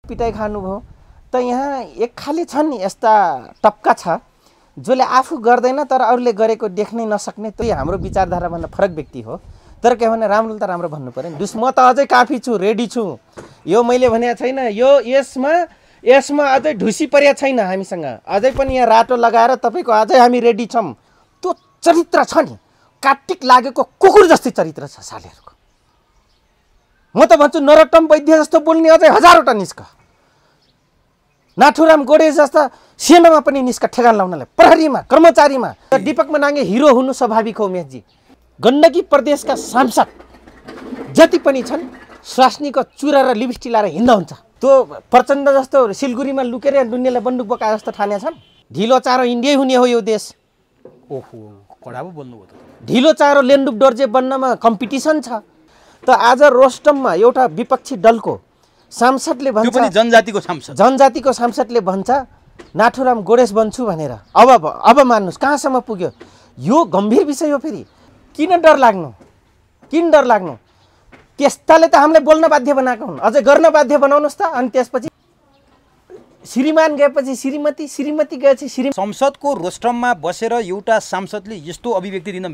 पिटाइ खानुभयो त यहाँ एक खाले छन् यस्ता टप्का छ जसले आफू गर्दैन तर अरूले गरेको देख्नै नसक्ने त्यो हाम्रो विचारधाराभन्दा फरक व्यक्ति हो। तर के भने राम्रो त राम्रो भन्नु पर्यो नि। म त अझै काफी छु, रेडी छु। यो मैले भनेको छैन, यो यसमा अझै ढुसी परेको छैन हामीसँग। अझै पनि यहाँ रातो लगाएर तपाईँको अझै हामी रेडी छौँ। त्यो चरित्र छ नि, काटिक लागेको कुकुर जस्तै चरित्र छ सालेहरूको। म त भन्छु नरोत्तम वैद्य जस्तो बोल्ने अझै हजारवटा निस्क, नाथुराम गोडे जस्ता सेनामा पनि निस्क ठेगान लाउनलाई, प्रहरीमा, कर्मचारीमा। दीपक मनाङ्गे हिरो हुनु स्वाभाविक हो उमेशजी। गण्डकी प्रदेशका सांसद जति पनि छन् स्वास्नीको चुरा र लिपस्टिक लाएर हिँड्दा हुन्छ। त्यो प्रचण्ड जस्तो सिलगुरीमा लुकेर दुनियाँलाई बन्दुक बोका जस्तो ठाने छन्। ढिलो चाँडो इन्डियै हुने हो यो देश। ओहो, कडा पो बोल्नुभयो त। ढिलो चाँडो लेन्डुप डोर्जे बन्नमा कम्पिटिसन छ। त आज रोस्टममा एउटा विपक्षी दलको सांसदले भन्छ, त्यो पनि जनजातिको सांसदले भन्छ नाथुराम गोडेस बन्छु भनेर। अब मान्नुहोस् कहाँसम्म पुग्यो। यो गम्भीर विषय हो। फेरि किन डर लाग्नु? त्यस्ताले त हामीलाई बोल्न बाध्य बनाएको हुन्, अझै गर्न बाध्य बनाउनुहोस् त। अनि त्यसपछि श्रीमान गएपछि श्रीमती गएपछि संसदको रोस्टममा बसेर एउटा सांसदले यस्तो अभिव्यक्ति दिन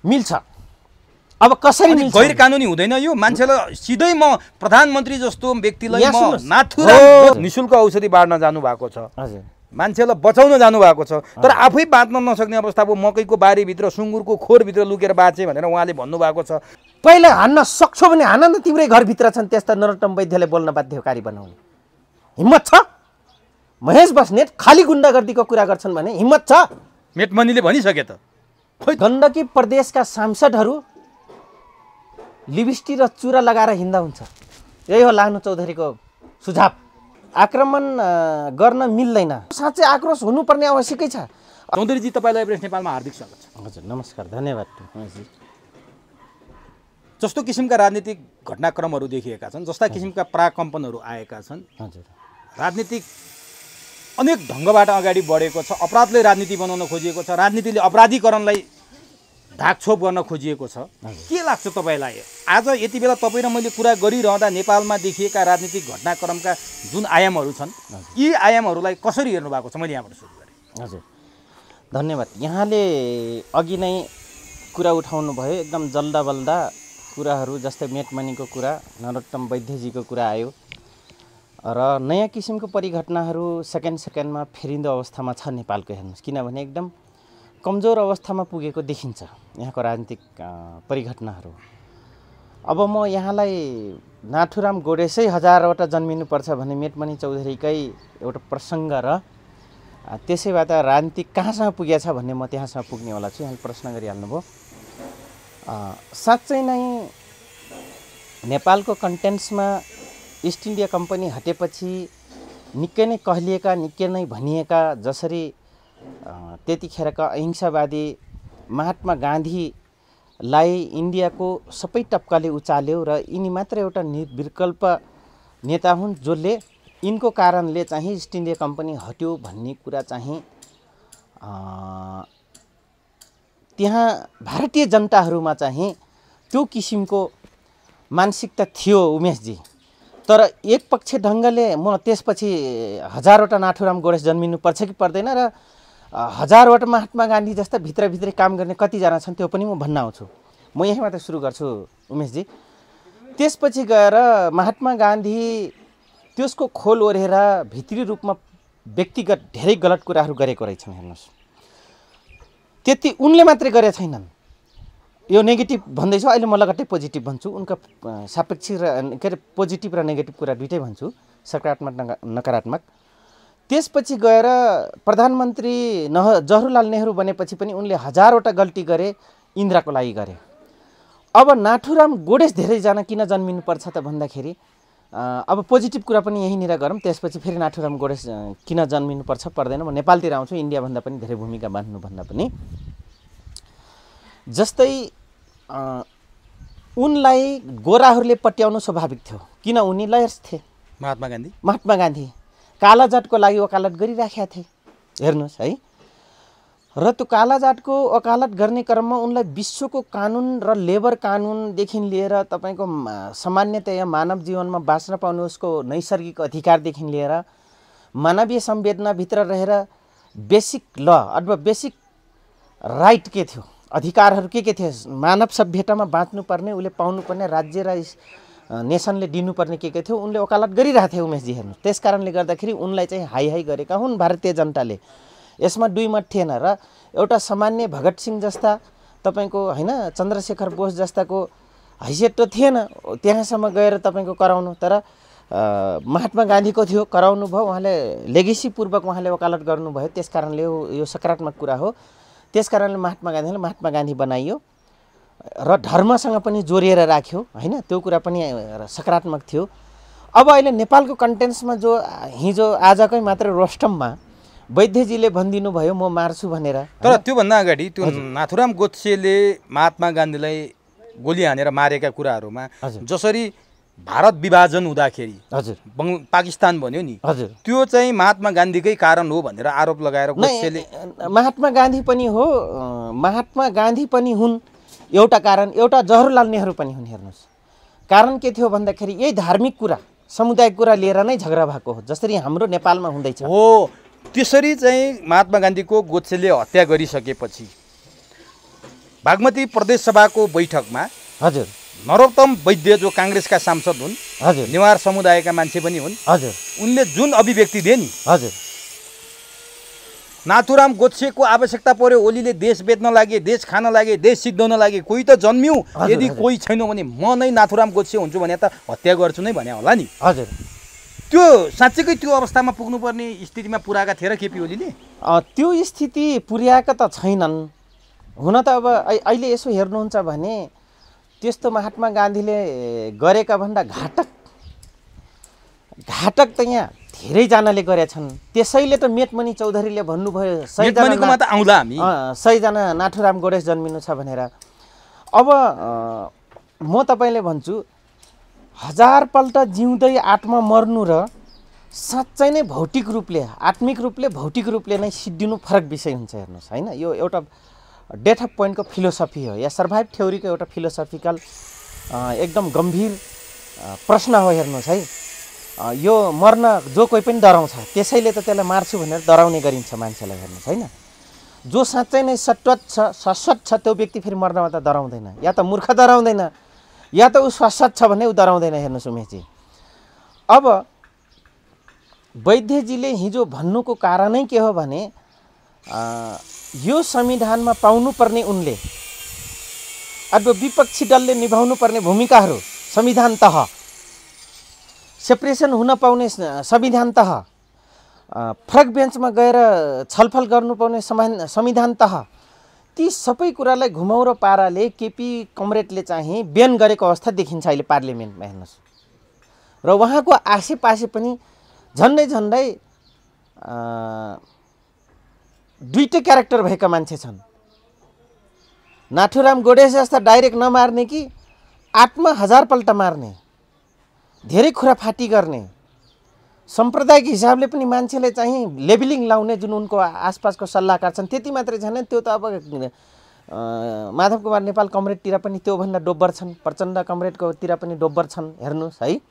मिल्छ? अब कसरी मिल्छ? गैर कानुनी हुँदैन यो? मान्छेलाई सिधै म प्रधानमन्त्री जस्तो व्यक्तिलाई म नाथुराम निशुल्क औषधि बाँड्न जानु भएको छ, मान्छेलाई बचाउन जानु भएको छ, तर आफै बाँच्न नसक्ने अवस्था अब मकैको बारीभित्र सुँगुरको खोरभित्र लुकेर बाँचे भनेर उहाँले भन्नुभएको छ। पहिला हान्न सक्छौ भने हान न, तिम्रै घरभित्र छन् त्यस्ता नरोत्तम वैद्यले बोल्न बाध्यकारी बनाउने हिम्मत छ? महेश बस्नेत खाली गुण्डागर्दीको कुरा गर्छन् भने हिम्मत छ? मेटमनीले भनिसके त। गण्डकी प्रदेशका सांसदहरू लिपस्टिक र चुरा लगाएर हिँड्दा हुन्छ। यही हो लानु चौधरीको सुझाव। आक्रमण गर्न मिल्दैन, साँच्चै आक्रोश हुनुपर्ने आवश्यकै छ। चौधरीजी, तपाईँलाई प्रेस नेपालमा हार्दिक स्वागत छ। हजुर नमस्कार, धन्यवाद। जस्तो किसिमका राजनीतिक घटनाक्रमहरू देखिएका छन्, जस्ता किसिमका पराकम्पनहरू आएका छन्, हजुर राजनीतिक अनेक ढङ्गबाट अगाडि बढेको छ। अपराधले राजनीति बनाउन खोजिएको छ, राजनीतिले अपराधीकरणलाई ढाकछोप गर्न खोजिएको छ। के लाग्छ तपाईँलाई आज यति बेला तपाईँ र मैले कुरा गरिरहँदा नेपालमा देखिएका राजनीतिक घटनाक्रमका जुन आयामहरू छन्, यी आयामहरूलाई कसरी हेर्नु भएको छ? मैले यहाँबाट सुरु गरेँ। हजुर धन्यवाद। यहाँले अघि नै कुरा उठाउनु भयो, एकदम जल्दा कुराहरू, जस्तै मेटमनीको कुरा, नरोत्तम वैद्यजीको कुरा आयो र नयाँ किसिमको परिघटनाहरू सेकेन्डमा फेरिँदो अवस्थामा छ नेपालको। हेर्नुहोस्, किनभने एकदम कमजोर अवस्थामा पुगेको देखिन्छ यहाँको राजनीतिक परिघटनाहरू। अब म यहाँलाई नाथुराम गोडेसै हजारवटा जन्मिनुपर्छ भन्ने मेटमनी चौधरीकै एउटा प्रसङ्ग र त्यसैबाट राजनीतिक कहाँसम्म पुगेछ भन्ने म त्यहाँसम्म पुग्ने होला छु। यहाँले प्रश्न गरिहाल्नुभयो। साँच्चै नै नेपालको कन्टेन्ट्समा इस्ट इन्डिया कम्पनी हटेपछि निकै नै कहलिएका, निकै नै भनिएका, जसरी त्यतिखेरका अहिंसावादी महात्मा गान्धीलाई इन्डियाको सबै टप्काले उचाल्यो र यिनी मात्र एउटा निर्विकल्प नेता हुन् जसले यिनको कारणले चाहिँ इस्ट इन्डिया कम्पनी हट्यो भन्ने कुरा चाहिँ त्यहाँ भारतीय जनताहरूमा चाहिँ त्यो किसिमको मानसिकता थियो उमेशजी। तर एक पक्ष ढङ्गले म त्यसपछि हजारवटा नाथुराम गोडेस जन्मिनुपर्छ कि पर्दैन र हजारवटा महात्मा गान्धी जस्ता भित्रभित्रै काम गर्ने कतिजना छन् त्यो पनि म भन्न आउँछु। म यहीँबाट सुरु गर्छु उमेशजी। त्यसपछि गएर महात्मा गान्धी त्यसको खोल ओढेर भित्री रूपमा व्यक्तिगत धेरै गलत कुराहरू गरेको रहेछन्। हेर्नुहोस्, त्यति उनले मात्रै गरेका छैनन्। यो नेगेटिभ भन्दैछु, अहिले म लगट्टै पोजिटिभ भन्छु। उनका सापेक्षिक र के अरे पोजिटिभ र नेगेटिभ कुरा दुइटै भन्छु, सकारात्मक नकारात्मक। त्यसपछि गएर प्रधानमन्त्री जवाहरलाल नेहरू बनेपछि पनि उनले हजारवटा गल्ती गरे, इन्दिराको लागि गरे। अब नाथुराम गोडेस धेरैजना किन जन्मिनुपर्छ त भन्दाखेरि अब पोजिटिभ कुरा पनि यहीँनिर गरौँ, त्यसपछि फेरि नाथुराम गोडेस किन जन्मिनुपर्छ पर्दैन म नेपालतिर आउँछु। इन्डियाभन्दा पनि धेरै भूमिका बाँध्नुभन्दा पनि जस्तै उनलाई गोराहरूले पट्याउनु स्वाभाविक थियो, किन उनी लयर्स थिए। महात्मा गान्धी काला जातको लागि वकालत गरिराखेका थिए। हेर्नुहोस् है, र त्यो कालाजाटको वकालत गर्ने क्रममा उनलाई विश्वको कानुन र लेबर कानुनदेखि लिएर तपाईँको सामान्यतया मानव जीवनमा बाँच्न पाउने उसको नैसर्गिक अधिकारदेखि लिएर मानवीय संवेदनाभित्र रहेर बेसिक ल अथवा बेसिक राइट के थियो, अधिकारहरू के थिए, मानव सभ्यतामा बाँच्नुपर्ने, उसले पाउनुपर्ने, राज्य र नेसनले दिनुपर्ने के थियो, उनले वकालत गरिरहेको थियो उमेशजी। हेर्नु, त्यस कारणले गर्दाखेरि उनलाई चाहिँ हाई हाई गरेका हुन् भारतीय जनताले। यसमा दुई मत थिएन र एउटा सामान्य भगत सिंह जस्ता तपाईँको होइन चन्द्रशेखर बोस जस्ताको हैसियत त थिएन त्यहाँसम्म गएर तपाईँको कराउनु, तर महात्मा गान्धीको थियो, कराउनु भयो, उहाँले लेगेसीपूर्वक उहाँले वकालत गर्नुभयो, त्यस कारणले यो सकारात्मक कुरा हो। त्यस कारणले महात्मा गान्धी बनाइयो र धर्मसँग पनि जोडिएर राख्यो होइन, त्यो कुरा पनि सकारात्मक थियो। अब अहिले नेपालको कन्टेन्समा जो हिजो आजकै मात्र रोस्टममा वैद्यजीले भनिदिनु भयो म मार्छु भनेर, तर त्योभन्दा अगाडि त्यो नाथुराम गोडसेले महात्मा गान्धीलाई गोली हानेर मारेका कुराहरूमा जसरी भारत विभाजन हुँदाखेरि पाकिस्तान भन्यो नि, त्यो चाहिँ महात्मा गान्धीकै कारण हो भनेर आरोप लगाएर गोडसेले महात्मा गान्धी पनि हो, महात्मा गान्धी पनि हुन् एउटा कारण, एउटा जवाहरलाल नेहरू पनि हुन्। हेर्नुहोस् कारण के थियो भन्दाखेरि यही धार्मिक कुरा सामुदायिक कुरा लिएर नै झगडा भएको हो, जसरी हाम्रो नेपालमा हुँदैछ हो। त्यसरी चाहिँ महात्मा गान्धीको गोडसेले हत्या गरिसकेपछि बागमती प्रदेश सभाको बैठकमा हजुर नरोत्तम वैद्य जो काङ्ग्रेसका सांसद हुन्, हजुर नेवार समुदायका मान्छे पनि हुन्, हजुर उनले जुन अभिव्यक्ति दिए नि, हजुर नाथुराम गोडसेको आवश्यकता पर्यो, ओलीले देश बेच्न लागे, देश खान लागे, देश सिद्धाउन लागे, कोही त जन्मियो, यदि कोही छैन भने म नै नाथुराम गोडसे हुन्छु भने त हत्या गर्छु नै भने होला नि। हजुर त्यो साँच्चैकै त्यो अवस्थामा पुग्नुपर्ने स्थितिमा पुर्याएका थिए र केपी ओलीले? त्यो स्थिति पुर्याएका त छैनन्। हुन त अब अहिले यसो हेर्नुहुन्छ भने त्यस्तो महात्मा गान्धीले गरेका भन्दा घातक त यहाँ धेरैजनाले गरेछन्। त्यसैले त मेटमणि चौधरीले भन्नुभयो 100जना नाथुराम गोडसे जन्मिनु छ भनेर। अब म तपाईँले भन्छु 1000पल्ट जिउँदै आत्मा मर्नु र साँच्चै नै भौतिक रूपले आत्मिक रूपले भौतिक रूपले नै सिद्धिनु फरक विषय हुन्छ। हेर्नुहोस् होइन, यो एउटा डेथ अफ पोइन्टको फिलोसफी हो या सर्भाइभ थ्योरीको एउटा फिलोसफिकल एकदम गम्भीर प्रश्न हो। हेर्नुहोस् है, यो मर्न जो कोही पनि डराउँछ, त्यसैले त त्यसलाई मार्छु भनेर डराउने गरिन्छ मान्छेलाई। हेर्नुहोस् होइन, जो साँच्चै नै शाश्वत छ त्यो व्यक्ति फेरि मर्नमा त डराउँदैन, या त मूर्ख डराउँदैन या त ऊ शाश्वत छ भने ऊ डराउँदैन। हेर्नुहोस् उमेशजी, अब वैद्यजीले हिजो भन्नुको कारणै के हो भने यो संविधानमा पाउनुपर्ने उनले अथवा विपक्षी दलले निभाउनु पर्ने भूमिकाहरू संविधान तह, सेपरेसन हुन पाउने संविधान तह, फरक बेन्चमा गएर छलफल गर्नु पाउने संविधान तह, ती सबै कुरालाई घुमाउरो पाराले केपी कमरेडले चाहिँ ब्यान गरेको अवस्था देखिन्छ अहिले पार्लिमेन्टमा। हेर्नुहोस्, र उहाँको आसेपासे पनि झन्डै दुईटै क्यारेक्टर भएका मान्छे छन्। नाथुराम गोडसे जस्ता डाइरेक्ट नमार्ने कि आत्मा 1000पल्ट मार्ने, धेरै खुराफाटी गर्ने, साम्प्रदायिक हिसाबले पनि मान्छेले चाहिँ लेबलिङ लाउने जुन उनको आसपासको सल्लाहकार छन् त्यति मात्रै छैन। त्यो त अब माधव कुमार नेपाल कमरेडतिर पनि त्योभन्दा डोब्बर छन्, प्रचण्ड कमरेडकोतिर पनि डोब्बर छन्। हेर्नुहोस् है,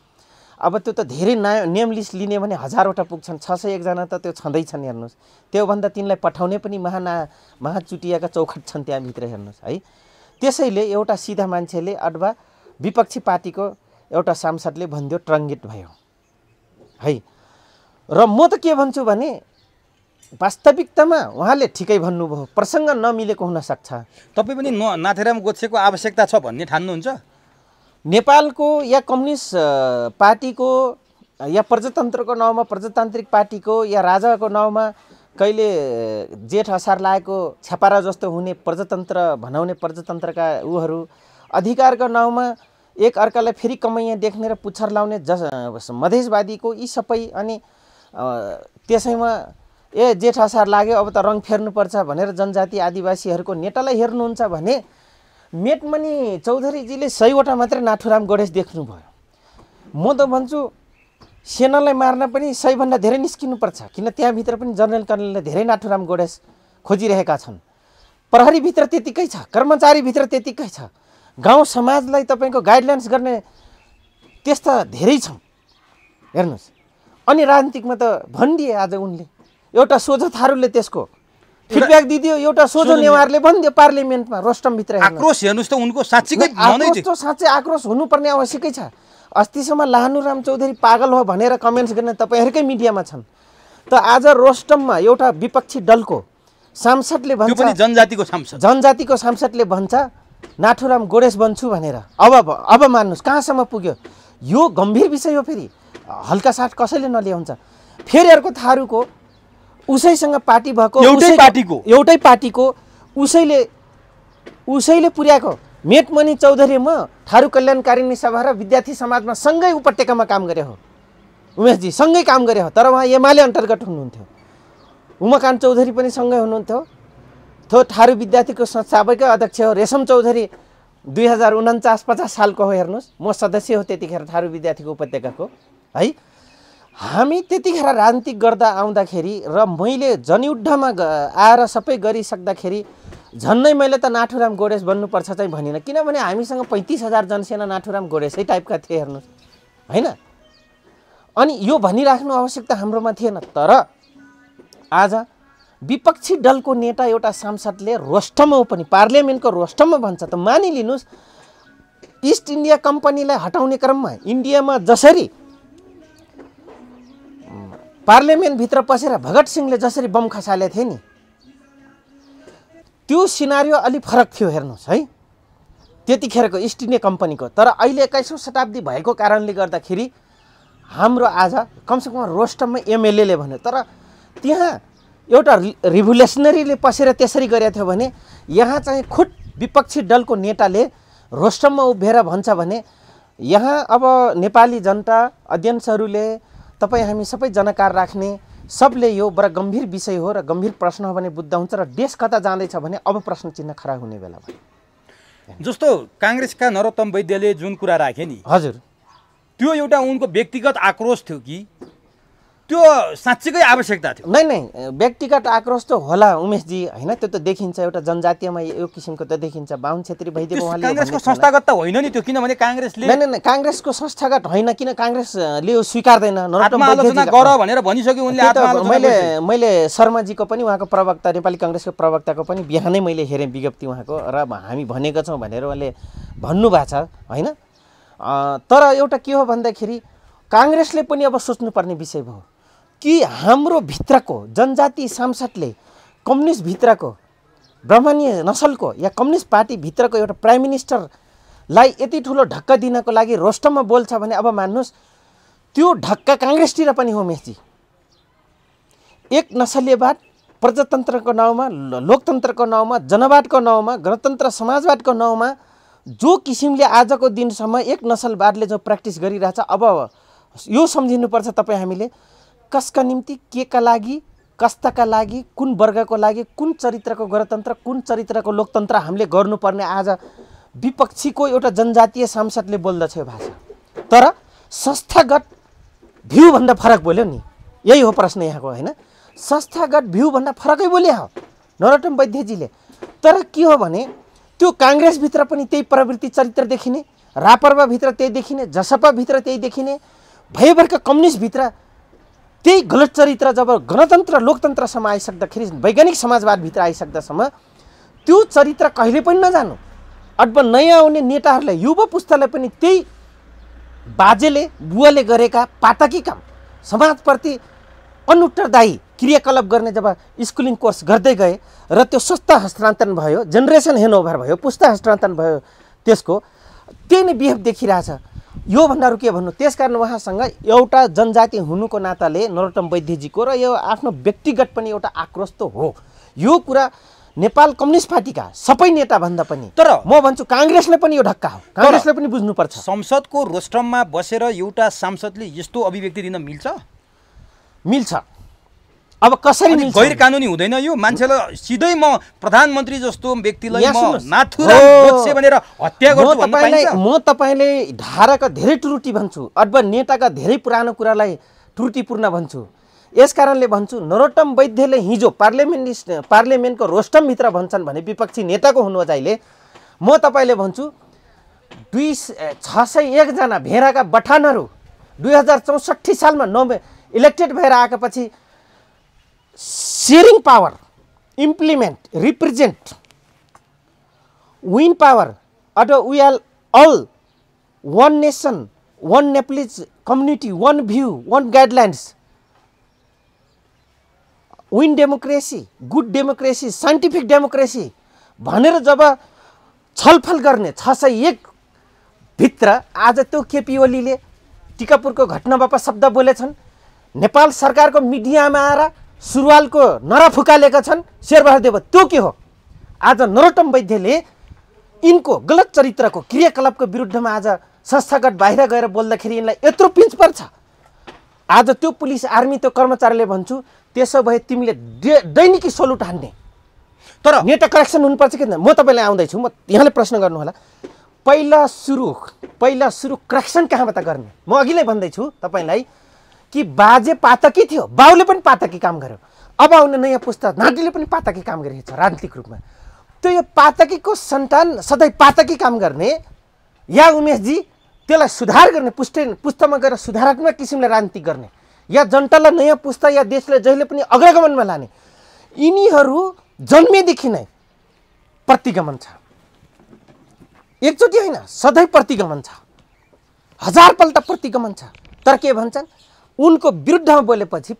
अब त्यो त धेरै नेम लिस्ट लिने भने 1000वटा पुग्छन्, 601जना त त्यो छँदैछन्। हेर्नुहोस्, त्योभन्दा तिनलाई पठाउने पनि महाचुटियाका चौखट छन् त्यहाँभित्र। हेर्नुहोस् है, त्यसैले एउटा सिधा मान्छेले अथवा विपक्षी पार्टीको एउटा सांसदले भनिदियो ट्रङ्गित भयो है। र म त के भन्छु भने वास्तविकतामा उहाँले ठिकै भन्नुभयो, प्रसङ्ग नमिलेको हुनसक्छ। तपाईँ पनि नाथुराम गोडसेको आवश्यकता छ भन्ने ठान्नुहुन्छ? नेपालको या कम्युनिस्ट पार्टीको या प्रजातन्त्रको नाउँमा प्रजातान्त्रिक पार्टीको या राजाको नाउँमा कहिले जेठ असार लागेको छ्यापारा जस्तो हुने प्रजातन्त्र भनाउने प्रजातन्त्रका उहरू अधिकारको नाउँमा एक अर्कालाई फेरि कमैया देख्ने र पुच्छर लाउने मधेसवादीको यी सबै, अनि त्यसैमा जेठ असार लाग्यो अब त रङ फेर्नुपर्छ भनेर जनजाति आदिवासीहरूको नेतालाई हेर्नुहुन्छ भने मेटमणि चौधरीजीले 100वटा मात्रै नाथुराम गोडसे देख्नुभयो। म त भन्छु सेनालाई मार्न पनि 100भन्दा धेरै निस्किनुपर्छ, किन त्यहाँभित्र पनि जनरल कर्णेलले धेरै नाथुराम गोडसे खोजिरहेका छन्। प्रहरीभित्र त्यतिकै छ, कर्मचारीभित्र त्यतिकै छ, गाउँ समाजलाई तपाईँको गाइडलाइन्स गर्ने त्यस्ता धेरै छन्। हेर्नुहोस्, अनि राजनीतिकमा त भनिदिए आज उनले, एउटा सोझो थारूले त्यसको फिडब्याक दिदियो, एउटा सोझो नेवारले भनिदियो पार्लिमेन्टमा रोस्टमभित्र। आक्रोश हेर्नुहोस् त उनको साँच्चीकै साँच्चै आक्रोश हुनुपर्ने आवश्यकै छ। अस्तिसम्म लानुराम चौधरी पागल हो भनेर कमेन्ट्स गर्ने तपाईँहरूकै मिडियामा छन्, त आज रोस्टममा एउटा विपक्षी दलको सांसदले भन्छ, जनजातिको सांसदले भन्छ नाथुराम गोडेस बन्छु भनेर। अब मान्नुहोस् कहाँसम्म पुग्यो। यो गम्भीर विषय हो। फेरि हल्का साथ कसैले नल्याउँछ। फेरि अर्को थारूको उसैसँग पार्टी भएको, एउटै पार्टीको उसैले पुर्याएको मेटमणि चौधरी म थारू कल्याणकारिणी सभा र विद्यार्थी समाजमा सँगै उपत्यकामा काम गरे हो। उमेशजी सँगै काम गरे हो, तर उहाँ एमाले अन्तर्गत हुनुहुन्थ्यो। उमाकान्त चौधरी पनि सँगै हुनुहुन्थ्यो। थो थारू विद्यार्थीको संस्थापकै अध्यक्ष हो। रेशम चौधरी 2049-50 सालको हो। हेर्नुहोस्, म सदस्य हो त्यतिखेर थारू विद्यार्थीको उपत्यकाको है। हामी त्यतिखेर राजनीतिक गर्दा आउँदाखेरि र मैले जनयुद्धमा आएर सबै गरिसक्दाखेरि झन्नै मैले त नाथुराम गोडेस बन्नुपर्छ चाहिँ भनिनँ, किनभने हामीसँग 35,000 जनसेना नाथुराम गोडेसै टाइपका थिए। हेर्नुहोस् होइन, अनि यो भनिराख्नु आवश्यकता हाम्रोमा थिएन। तर आज विपक्षी दलको नेता एउटा सांसदले रोस्टममा पनि पार्लियामेन्टको रोस्टममा भन्छ, त मानिलिनुहोस् इस्ट इन्डिया कम्पनीलाई हटाउने क्रममा इन्डियामा जसरी पार्लियामेन्टभित्र पसेर भगत सिंहले जसरी बम खसाले थिए नि, त्यो सिनारियो अलि फरक थियो। हेर्नुहोस् है, त्यतिखेरको इस्ट इन्डिया कम्पनीको। तर अहिले 21औं शताब्दी भएको कारणले गर्दाखेरि हाम्रो आज कमसेकम रोस्टममा एमएलएले भन्यो, तर त्यहाँ एउटा रिभोल्युसनरीले पसेर त्यसरी गरेको थियो भने यहाँ चाहिँ खुद विपक्षी दलको नेताले रोस्टममा उभिएर भन्छ भने यहाँ अब नेपाली जनता अध्ययनहरूले तपाईँ हामी सबै जानकार राख्ने सबले यो बडा गम्भीर विषय हो र गम्भीर प्रश्न हो भने बुझ्दा हुन्छ र देश कता जाँदैछ भने अब प्रश्न चिन्ह खडा हुने बेला भयो। जस्तो काङ्ग्रेसका नरोत्तम वैद्यले जुन कुरा राखे नि, हजुर, त्यो एउटा उनको व्यक्तिगत आक्रोश थियो कि त्यो साँच्चीकै आवश्यकता थियो? नै व्यक्तिगत आक्रोश त होला उमेशजी, होइन, त्यो त देखिन्छ। एउटा जनजातीयमा यो किसिमको त देखिन्छ। बाहुन छेत्री भइदिएको उहाँले काङ्ग्रेसको संस्थागत त होइन नि त्यो, किनभने काङ्ग्रेसले नै काङ्ग्रेसको संस्थागत होइन, किन काङ्ग्रेसले यो स्वीकार्दैन। आत्मआलोचना गर भनेर भनिसक्यो उनले। मैले शर्माजीको पनि, उहाँको प्रवक्ता, नेपाली काङ्ग्रेसको प्रवक्ताको पनि बिहानै मैले हेरेँ विज्ञप्ति उहाँको, र हामी भनेका छौँ भनेर उहाँले भन्नुभएको छ होइन। तर एउटा के हो भन्दाखेरि काङ्ग्रेसले पनि अब सोच्नुपर्ने विषय भयो कि हाम्रो भित्रको जनजाति सांसदले कम्युनिस्ट भित्रको ब्राह्मणीय नसलको या कम्युनिस्ट पार्टी भित्रको एउटा प्राइम मिनिस्टरलाई यति ठुलो ढक्का दिनको लागि रोस्टममा बोल्छ भने अब मान्नुहोस् त्यो ढक्का काङ्ग्रेसतिर पनि हो उमेशजी। एक नसलीयवाद प्रजातन्त्रको नाउँमा, लोकतन्त्रको नाउँमा, जनवादको नाउँमा, गणतन्त्र समाजवादको नाउँमा जो किसिमले आजको दिनसम्म एक नसलवादले जो प्र्याक्टिस गरिरहेछ, अब यो सम्झिनुपर्छ तपाईँ हामीले कसका निम्ति, के का लागि, कस्ताका लागि, कुन वर्गको लागि, कुन चरित्रको गणतन्त्र, कुन चरित्रको लोकतन्त्र हामीले गर्नुपर्ने आज विपक्षीको एउटा जनजातीय सांसदले बोल्दछ यो भाषा। तर संस्थागत भ्यूभन्दा फरक बोल्यो नि, यही हो प्रश्न यहाँको होइन। संस्थागत भ्यूभन्दा फरकै बोले हो नरोत्तम वैद्यजीले। तर के हो भने त्यो काङ्ग्रेसभित्र पनि त्यही प्रवृत्ति चरित्र देखिने, रापरवाभित्र त्यही देखिने, जसपाभित्र त्यही देखिने, भयभरका कम्युनिस्टभित्र त्यही गलत चरित्र जब गणतन्त्र लोकतन्त्रसम्म आइसक्दाखेरि, वैज्ञानिक समाजवादभित्र आइसक्दासम्म त्यो चरित्र कहिले पनि नजानु। अब नयाँ आउने नेताहरूलाई, युवा पुस्तालाई पनि त्यही बाजेले बुवाले गरेका पातकी काम, समाजप्रति अनुत्तरदायी क्रियाकलाप गर्ने जब स्कुलिङ कोर्स गर्दै गए र त्यो संस्था हस्तान्तरण भयो, जेनेरेसन हेन्डओभर भयो, पुस्ता हस्तान्तरण भयो, त्यसको त्यही नै बिहेभ देखिरहेछ। योभन्दा अरू के भन्नु। त्यसकारण उहाँसँग एउटा जनजाति हुनुको नाताले नरोत्तम वैद्यजीको र यो आफ्नो व्यक्तिगत पनि एउटा आक्रोश त हो। यो कुरा नेपाल कम्युनिस्ट पार्टीका सबै नेता भन्दा पनि, तर म भन्छु काङ्ग्रेसले पनि यो ढक्का हो, काङ्ग्रेसले पनि बुझ्नुपर्छ। संसदको रोस्टममा बसेर एउटा सांसदले यस्तो अभिव्यक्ति दिन मिल्छ? मिल्छ। अब कसरी मिल्छ? गैर कानुनी हुँदैन यो? मान्छेलाई सिधै म प्रधानमन्त्री जस्तो व्यक्तिलाई म नाथुराम गोडसे भनेर हत्या गर्छु भन्न पाइन्छ? म तपाईले धाराका धेरै त्रुटि भन्छु, अथवा नेताका धेरै पुरानो कुरालाई त्रुटिपूर्ण भन्छु। यस कारणले भन्छु नरोत्तम वैद्यले हिजो पार्लियामेन्टको रोस्टमभित्र भन्छन् भने विपक्षी नेताको हुनुहोस् अहिले म तपाईँले भन्छु 601 जना भेराका बठानहरू 2064 सालमा इलेक्टेड भएर आएपछि sharing power implement represent win power अथवा we are all one nation, one Nepalese community, one view, one guidelines. Win democracy, good democracy, scientific democracy. भनेर जब छलफल गर्ने 601 भित्र आज त्यो केपी ओलीले टिकापुरको घटना बापत शब्द बोलेछन्। नेपाल सरकारको मिडियामा आएर सुरुवालको नरा फुकालेका छन् शेरबहादुर देव। त्यो के हो? आज नरोत्तम वैद्यले यिनको गलत चरित्रको क्रियाकलापको विरुद्धमा आज संस्थागत बाहिर गएर बोल्दाखेरि यिनलाई यत्रो पिन्च पर्छ। आज त्यो पुलिस आर्मी त्यो कर्मचारीले भन्छु त्यसो भए तिमीले दैनिकी सलुट हान्ने तर नेता करेक्सन हुनुपर्छ कि म तपाईँलाई आउँदैछु। म यहाँले प्रश्न गर्नु होला पहिला सुरु करेक्सन कहाँबाट गर्ने? म अघि नै भन्दैछु तपाईँलाई कि बाजे पातकी थियो, बाउले पनि पातकी काम गर्यो, अब आउने नयाँ पुस्ता नातिले पनि पातकी काम गरिरहेछ राजनीतिक रूपमा। त्यो यो पातकीको सन्तान सधैँ पातकी काम गर्ने या उमेशजी त्यसलाई सुधार गर्ने पुस्तामा गएर सुधारात्मक किसिमले राजनीति गर्ने या जनतालाई नयाँ पुस्ता या देशलाई जहिले पनि अग्रगमनमा लाने यिनीहरू जन्मेदेखि नै प्रतिगमन छ। एकचोटि होइन सधैँ प्रतिगमन छ, 1000पल्ट प्रतिगमन छ। तर के भन्छन् उनको विरुद्धमा बोलेपछि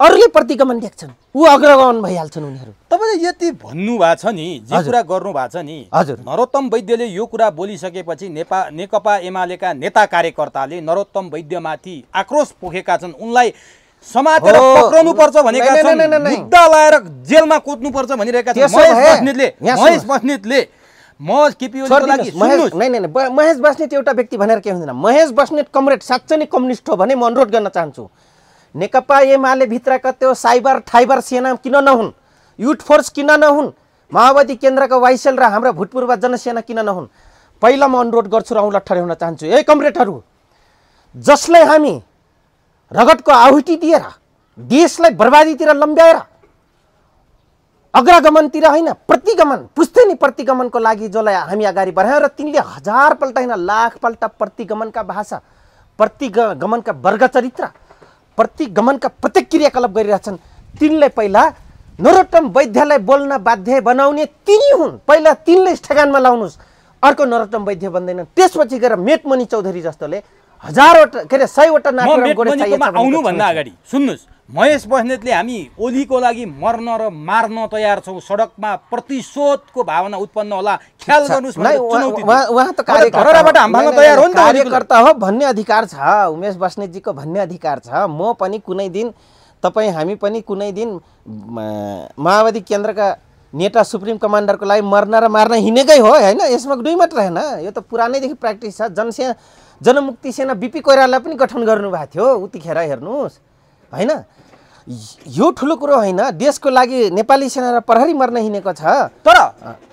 अरूले प्रतिगमन देख्छन्, ऊ अग्रगमन भइहाल्छन् उनीहरू। तपाईँले यति भन्नुभएको छ नि, जे कुरा गर्नु भएको छ नि, हजुर नरोत्तम वैद्यले यो कुरा बोलिसकेपछि नेकपा एमालेका नेता कार्यकर्ताले नरोत्तम वैद्यमाथि आक्रोश पोखेका छन्, उनलाई समातेर पक्राउनु पर्छ भनेका छन्, मुद्दा लाएर जेलमा कोट्नुपर्छ भनिरहेका छन्। महेश बस्नेतले केपी ओलीको लागि महेश बस्नेत एउटा व्यक्ति भनेर के हुँदैन। महेश बस्नेत कमरेड साँच्चै नै कम्युनिस्ट हो भने म अनुरोध गर्न चाहन्छु नेकपा एमाले भित्रका त्यो साइबर ठाइबर सेना किन नहुन्, युथ फोर्स किन नहुन्, माओवादी केन्द्रका वाइसेल र हाम्रा भूतपूर्व जनसेना किन नहुन्। पहिला म अनुरोध गर्छु र औँलट्ठरी हुन चाहन्छु ए कमरेडहरू जसलाई हामी रगतको आहुति दिएर देशलाई बर्बादीतिर लम्ब्याएर अग्रगमनतिर होइन प्रतिगमन पुस्दै नि प्रतिगमनको लागि जसलाई हामी अगाडि बढायौँ र तिनले 1000पल्ट होइन लाखपल्ट प्रतिगमनका भाषा प्रतिगमनका वर्ग चरित्र प्रतिगमनका प्रत्येक क्रियाकलाप गरिरहेछन्। तिनले पहिला नरोत्तम वैद्यलाई बोल्न बाध्य बनाउने तिनी हुन्, पहिला तिनले ठेगानमा लाउनुहोस्, अर्को नरोत्तम वैद्य बन्दैन। त्यसपछि गएर मेटमणि चौधरी जस्तोले 1000वटा के अरे 100वटा आउनुभन्दा अगाडि सुन्नुहोस्, महेश बस्नेतले हामी ओलीको लागि मर्न र मार्न तयार छौँ, सडकमा प्रतिशोधको भावना उत्पन्न होला, ख्याल गर्नुहोस्। उहाँ त कार्यकर्ता हो भन्ने अधिकार छ, उमेश बस्नेतजीको भन्ने अधिकार छ। म पनि कुनै दिन हामी पनि कुनै दिन माओवादी केन्द्रका नेता सुप्रिम कमान्डरको लागि मर्न र मार्न हिँडेकै हो होइन। यसमा दुई मात्र होइन, यो त पुरानैदेखि प्र्याक्टिस छ। जनमुक्ति सेना बिपी कोइरालालाई पनि गठन गर्नुभएको थियो उतिखेर हेर्नुहोस् होइन। यो ठुलो कुरो होइन, देशको लागि नेपाली सेना र प्रहरी मर्न हिँडेको छ। तर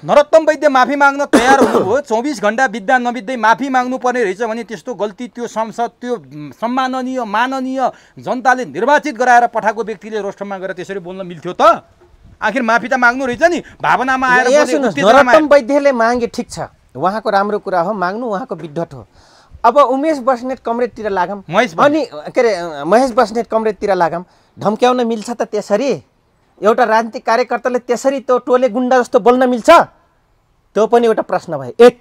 नरोत्तम वैद्य माफी माग्न तयार हुनुभयो, 24 घण्टा बित्दा नबित्दै माफी माग्नु पर्ने रहेछ भने त्यस्तो गल्ती त्यो संसद त्यो सम्माननीय माननीय जनताले निर्वाचित गराएर पठाएको व्यक्तिले रोस्टममा गएर त्यसरी बोल्न मिल्थ्यो त? आखिर माफी त माग्नु रहेछ नि, भावनामा आएर नरोत्तम वैद्यले मागे ठिक छ, उहाँको राम्रो कुरा हो, माग्नु उहाँको विद्वत हो। अब उमेश बस्नेत कमरेडतिर लागौँ अनि के अरे महेश बस्नेत कमरेडतिर लागौँ, धम्क्याउन मिल्छ त त्यसरी? एउटा राजनीतिक कार्यकर्ताले त्यसरी त्यो टोले गुन्डा जस्तो बोल्न मिल्छ? त्यो पनि एउटा प्रश्न भयो। एक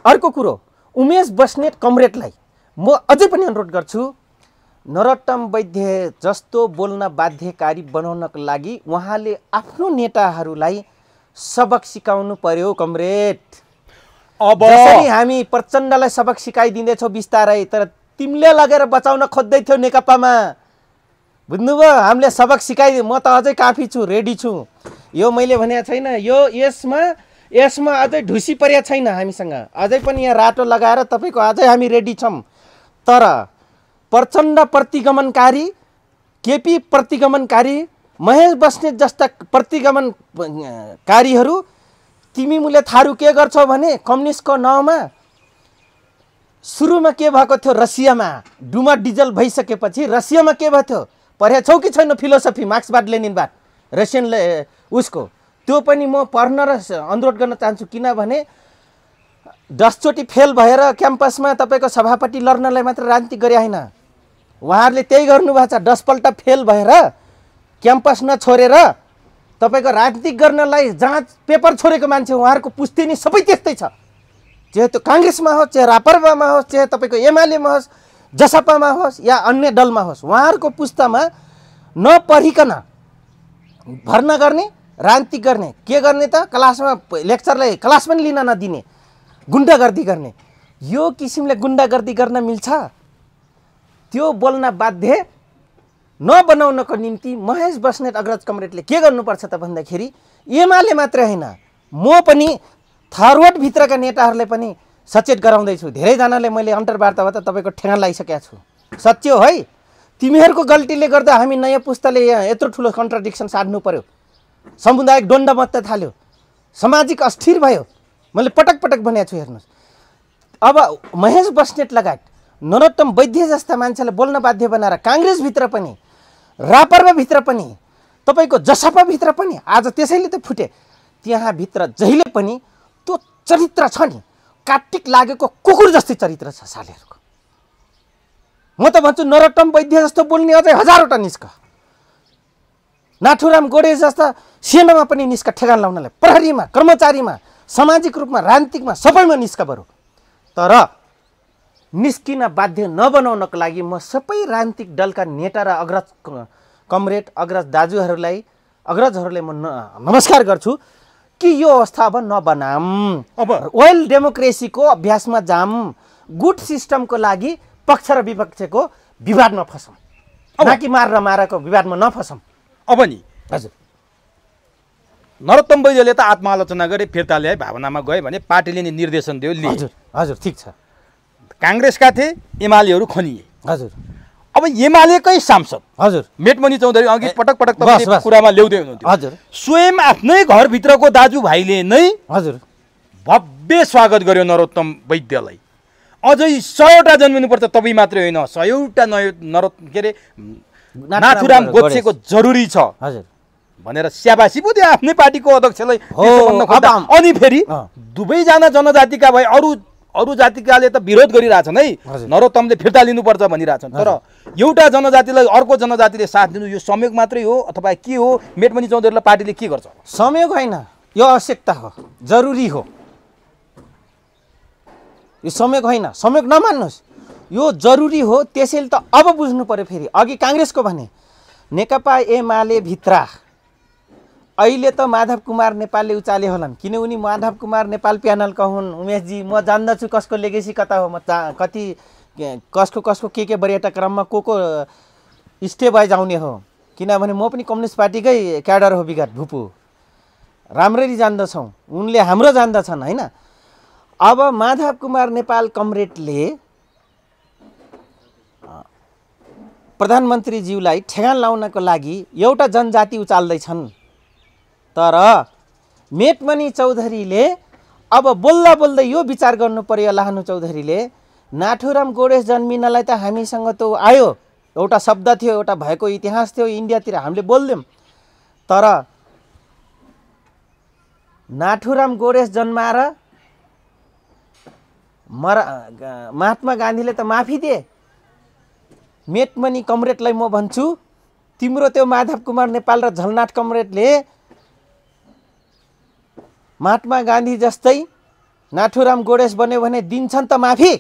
अर्को कुरो उमेश बस्नेत कमरेडलाई म अझै पनि अनुरोध गर्छु, नरोत्तम वैद्य जस्तो बोल्न बाध्यकारी बनाउनको लागि उहाँले आफ्नो नेताहरूलाई सबक सिकाउनु पर्यो कमरेड। अब जसरी हामी प्रचण्डलाई सबक सिकाइदिँदैछौँ बिस्तारै, तर तिमीले लगेर बचाउन खोज्दै थियौ नेकपामा, बुझ्नुभयो? हामीले सबक सिकाइदियो, म त अझै काफी छु, रेडी छु। यो मैले भनेको छैन, यो यसमा अझै ढुसी परेको छैन हामीसँग, अझै पनि यहाँ रातो लगाएर तपाईँको अझै हामी रेडी छौँ। तर प्रचण्ड प्रतिगमनकारी, केपी प्रतिगमनकारी, महेश बस्नेत जस्ता प्रतिगमनकारीहरू तिमी मुले थारू के गर्छौ भने कम्युनिस्टको नाउँमा सुरुमा के भएको थियो रसियामा डुमा डिजल भइसकेपछि रसियामा के भएको थियो पढे छौ कि छैन फिलोसफी मार्क्सवाद लेनिनवाद रसियनले उसको त्यो पनि म पढ्न र अनुरोध गर्न चाहन्छु किनभने 10 चोटि फेल भएर क्याम्पसमा तपाईको सभापति लड्नलाई मात्र राजनीति गरे हैन उहाँहरूले त्यही गर्नुभएको छ 10 पल्ट फेल भएर क्याम्पस नछोडेर तपाईको राजनीति गर्नलाई जहाँ पेपर छोडेको मान्छे उहाँहरूको पुस्तिनी सबै त्यस्तै छ चाहे त्यो कांग्रेसमा होस् चाहे रापरपामा होस् चाहे तपाईको एमालेमा होस् जसपामा होस् या अन्य दलमा होस् उहाँहरूको पुस्तामा नपढिकन भर्ना गर्ने राजनीति गर्ने के गर्ने त क्लासमा लेक्चरलाई क्लास पनि लिन नदिने गुण्डागर्दी गर्ने यो किसिमले गुण्डागर्दी गर्न मिल्छ त्यो बोल्न बाध्य नबनाउनको निम्ति महेश बस्नेत अग्रज कमरेडले के गर्नुपर्छ त भन्दाखेरि एमाले मात्र हैन म पनि फरवर्ड भित्रका नेताहरूले पनि सचेत गराउँदैछु धेरैजनाले मैले अन्तर्वार्ताबाट तपाईको ठेगान लगाइसकेको छु सच्य हो है तिमीहरूको गल्तीले गर्दा हामी नयाँ पुस्ताले यत्रो ठुलो कन्ट्राडिक्सन साध्नु पर्यो सामुदायिक द्वन्द्व मत्त थाल्यो सामाजिक अस्थिर भयो मैले पटक पटक भनेको छु हेर्नुस् अब महेश बस्नेत लगायत नरोत्तम वैद्य जस्ता मान्छेले बोल्न बाध्य बनाएर कांग्रेस भित्र पनि रापरपा भित्र पनि तपाईको जसपा भित्र पनि आज त्यसैले त फुटे त्यहाँ भित्र जहिले पनि त्यो चरित्र छ नि काटिक लागेको कुकुर जस्तै चरित्र छ सालेहरूको म त भन्छु नरोत्तम वैद्य जस्तो बोल्ने अझै हजारवटा निस्क नाथुराम गोडे जस्ता सेनामा पनि निस्क ठेगान लाउनलाई प्रहरीमा कर्मचारीमा सामाजिक रूपमा राजनीतिकमा सबैमा निस्क बरु तर निस्किन बाध्य नबनाउनको लागि म सबै राजनीतिक दलका नेता र अग्रज कमरेड अग्रज दाजुहरूलाई अग्रजहरूले म नमस्कार गर्छु कि यो अवस्था अब नबनाम अब वेल डेमोक्रेसीको अभ्यासमा जाम गुड सिस्टमको लागि पक्ष र विपक्षको विवादमा फसौँ नाकि मारको विवादमा नफसौँ अब नि हजुर नरोत्तम वैद्यले त आत्मालोचना गरे फिर्ता ल्याए भावनामा गए भने पार्टीले नि निर्देशन दियो लिए हजुर हजुर ठिक छ कांग्रेसका थिए एमालेहरू खनिए हजुर अब एमालेकै सांसद हजुर मेटमणि चौधरी अघि पटक पटक तपाईले कुरामा ल्याउँदै हुनुहुन्थ्यो हजुर स्वयं आफ्नै घरभित्रको दाजुभाइले नै हजुर भव्य स्वागत गर्यो नरोत्तम वैद्यलाई अझै 100वटा जन्मिनुपर्छ तपाईँ मात्रै होइन 100वटा के अरे नाथुराम गोडसेको जरुरी छ हजुर भनेर स्याबासी पो दियो आफ्नै पार्टीको अध्यक्षलाई अनि फेरि दुवैजना जनजातिका भए अरू जातिकाले त विरोध गरिरहेछन् है नरोत्तमले फिर्ता लिनुपर्छ भनिरहेछन् तर एउटा जनजातिलाई अर्को जनजातिले साथ दिनु यो संयोग मात्रै हो अथवा के हो मेटमणि चौधरीलाई पार्टीले के गर्छ संयोग होइन यो आवश्यकता हो जरुरी हो यो संयोग होइन संयोग नमान्नुहोस् यो जरुरी हो त्यसैले त अब बुझ्नु पर्यो फेरि अघि कांग्रेसको भने नेकपा एमाले भित्र अहिले त माधव कुमार नेपालले उचाले होलान् किन उनी माधव कुमार नेपाल प्यानलका हुन् उमेशजी म जान्दछु कसको लेगेसी कता हो म कति कसको के बरेटा क्रममा को स्टे भए जाउने हो किनभने म पनि कम्युनिस्ट पार्टीकै क्याडर हो विगत भुपु राम्ररी जान्दछौँ उनले हाम्रो जान्दछन् हैन अब माधव कुमार नेपाल कमरेडले प्रधानमन्त्रीज्यूलाई ठेगान लाउनको लागि एउटा जनजाति उचाल्दैछन् तर मेटमणि चौधरीले अब बोल्दा बोल्दै यो विचार गर्नु पर्यो लाहनु चौधरीले नाथुराम गोडेस जन्मिनलाई त हामीसँग त आयो एउटा शब्द थियो एउटा भएको इतिहास थियो इन्डियातिर हामीले बोल्दैम तर नाथुराम गोडेस जन्माएर महात्मा गान्धीले त माफी दिए मेटमणि कमरेडलाई म भन्छु तिम्रो त्यो माधव कुमार नेपाल र झलनाथ कमरेडले महात्मा गान्धी जस्तै नाथुराम गोडेस बन्यो भने दिन्छन् त माफी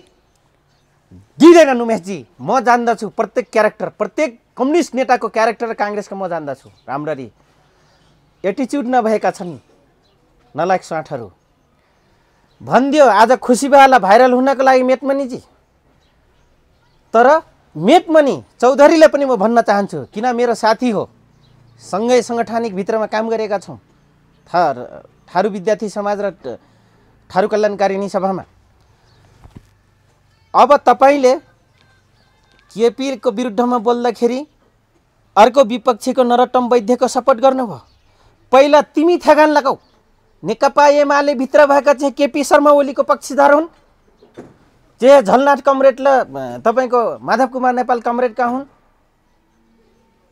दिँदैनन् उमेशजी म जान्दछु प्रत्येक क्यारेक्टर प्रत्येक कम्युनिस्ट नेताको क्यारेक्टर कांग्रेसको म जान्दछु राम्ररी एटिच्युड नभएका छन् नलायक साँठहरू भनिदियो आज खुसीवाला भाइरल हुनको लागि मेटमणिजी तर मेटमणि चौधरीले पनि म भन्न चाहन्छु किन मेरो साथी हो सँगै संगठनिक भित्रमा काम गरेका छौँ थारू विद्यार्थी समाज र थारू कल्याणकारिणी सभामा अब तपाईले केपीको विरुद्धमा बोल्दाखेरि अर्को विपक्षीको नरोत्तम वैद्यको सपोर्ट गर्नुभयो पहिला तिमी ठेगान लगाऊ नेकपा एमाले भित्र भएका चाहिँ केपी शर्मा ओलीको पक्षधर हुन् जे झलनाथ कमरेड र तपाईको माधव कुमार नेपाल कमरेडका हुन्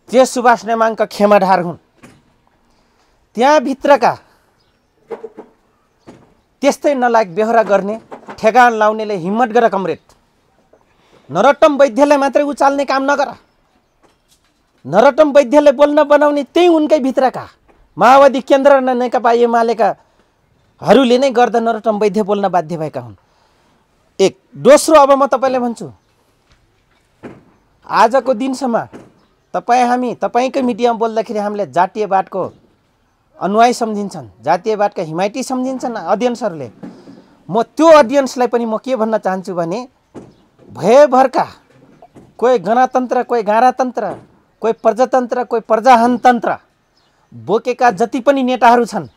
त्यस सुभाष नेमाङका खेमाढार हुन्। त्यहाँभित्रका त्यस्तै नलायक बेहोरा गर्ने ठेगान लाउनेले हिम्मत गर कमरेड, नरोत्तम वैद्यलाई मात्रै उचाल्ने काम नगर। नरोत्तम वैद्यलाई बोल्न बनाउने त्यही उनकै भित्रका माओवादी केन्द्र र नेकपा एमालेकाहरूले नै गर्दा नरोत्तम वैद्य बोल्न बाध्य भएका हुन्। एक दोस्रो, अब म तपाईँलाई भन्छु, आजको दिनसम्म तपाईँकै मिडियामा बोल्दाखेरि हामीले जातीयवादको अनुयायी सम्झिन्छन्, जातीयवादका हिमायती सम्झिन्छन् अडियन्सहरूले। म त्यो अडियन्सलाई पनि म के भन्न चाहन्छु भने भयभरका कोही गणतन्त्र, कोही गाँरातन्त्र, कोही प्रजातन्त्र, कोही प्रजाहनतन्त्र बोकेका जति पनि नेताहरू छन्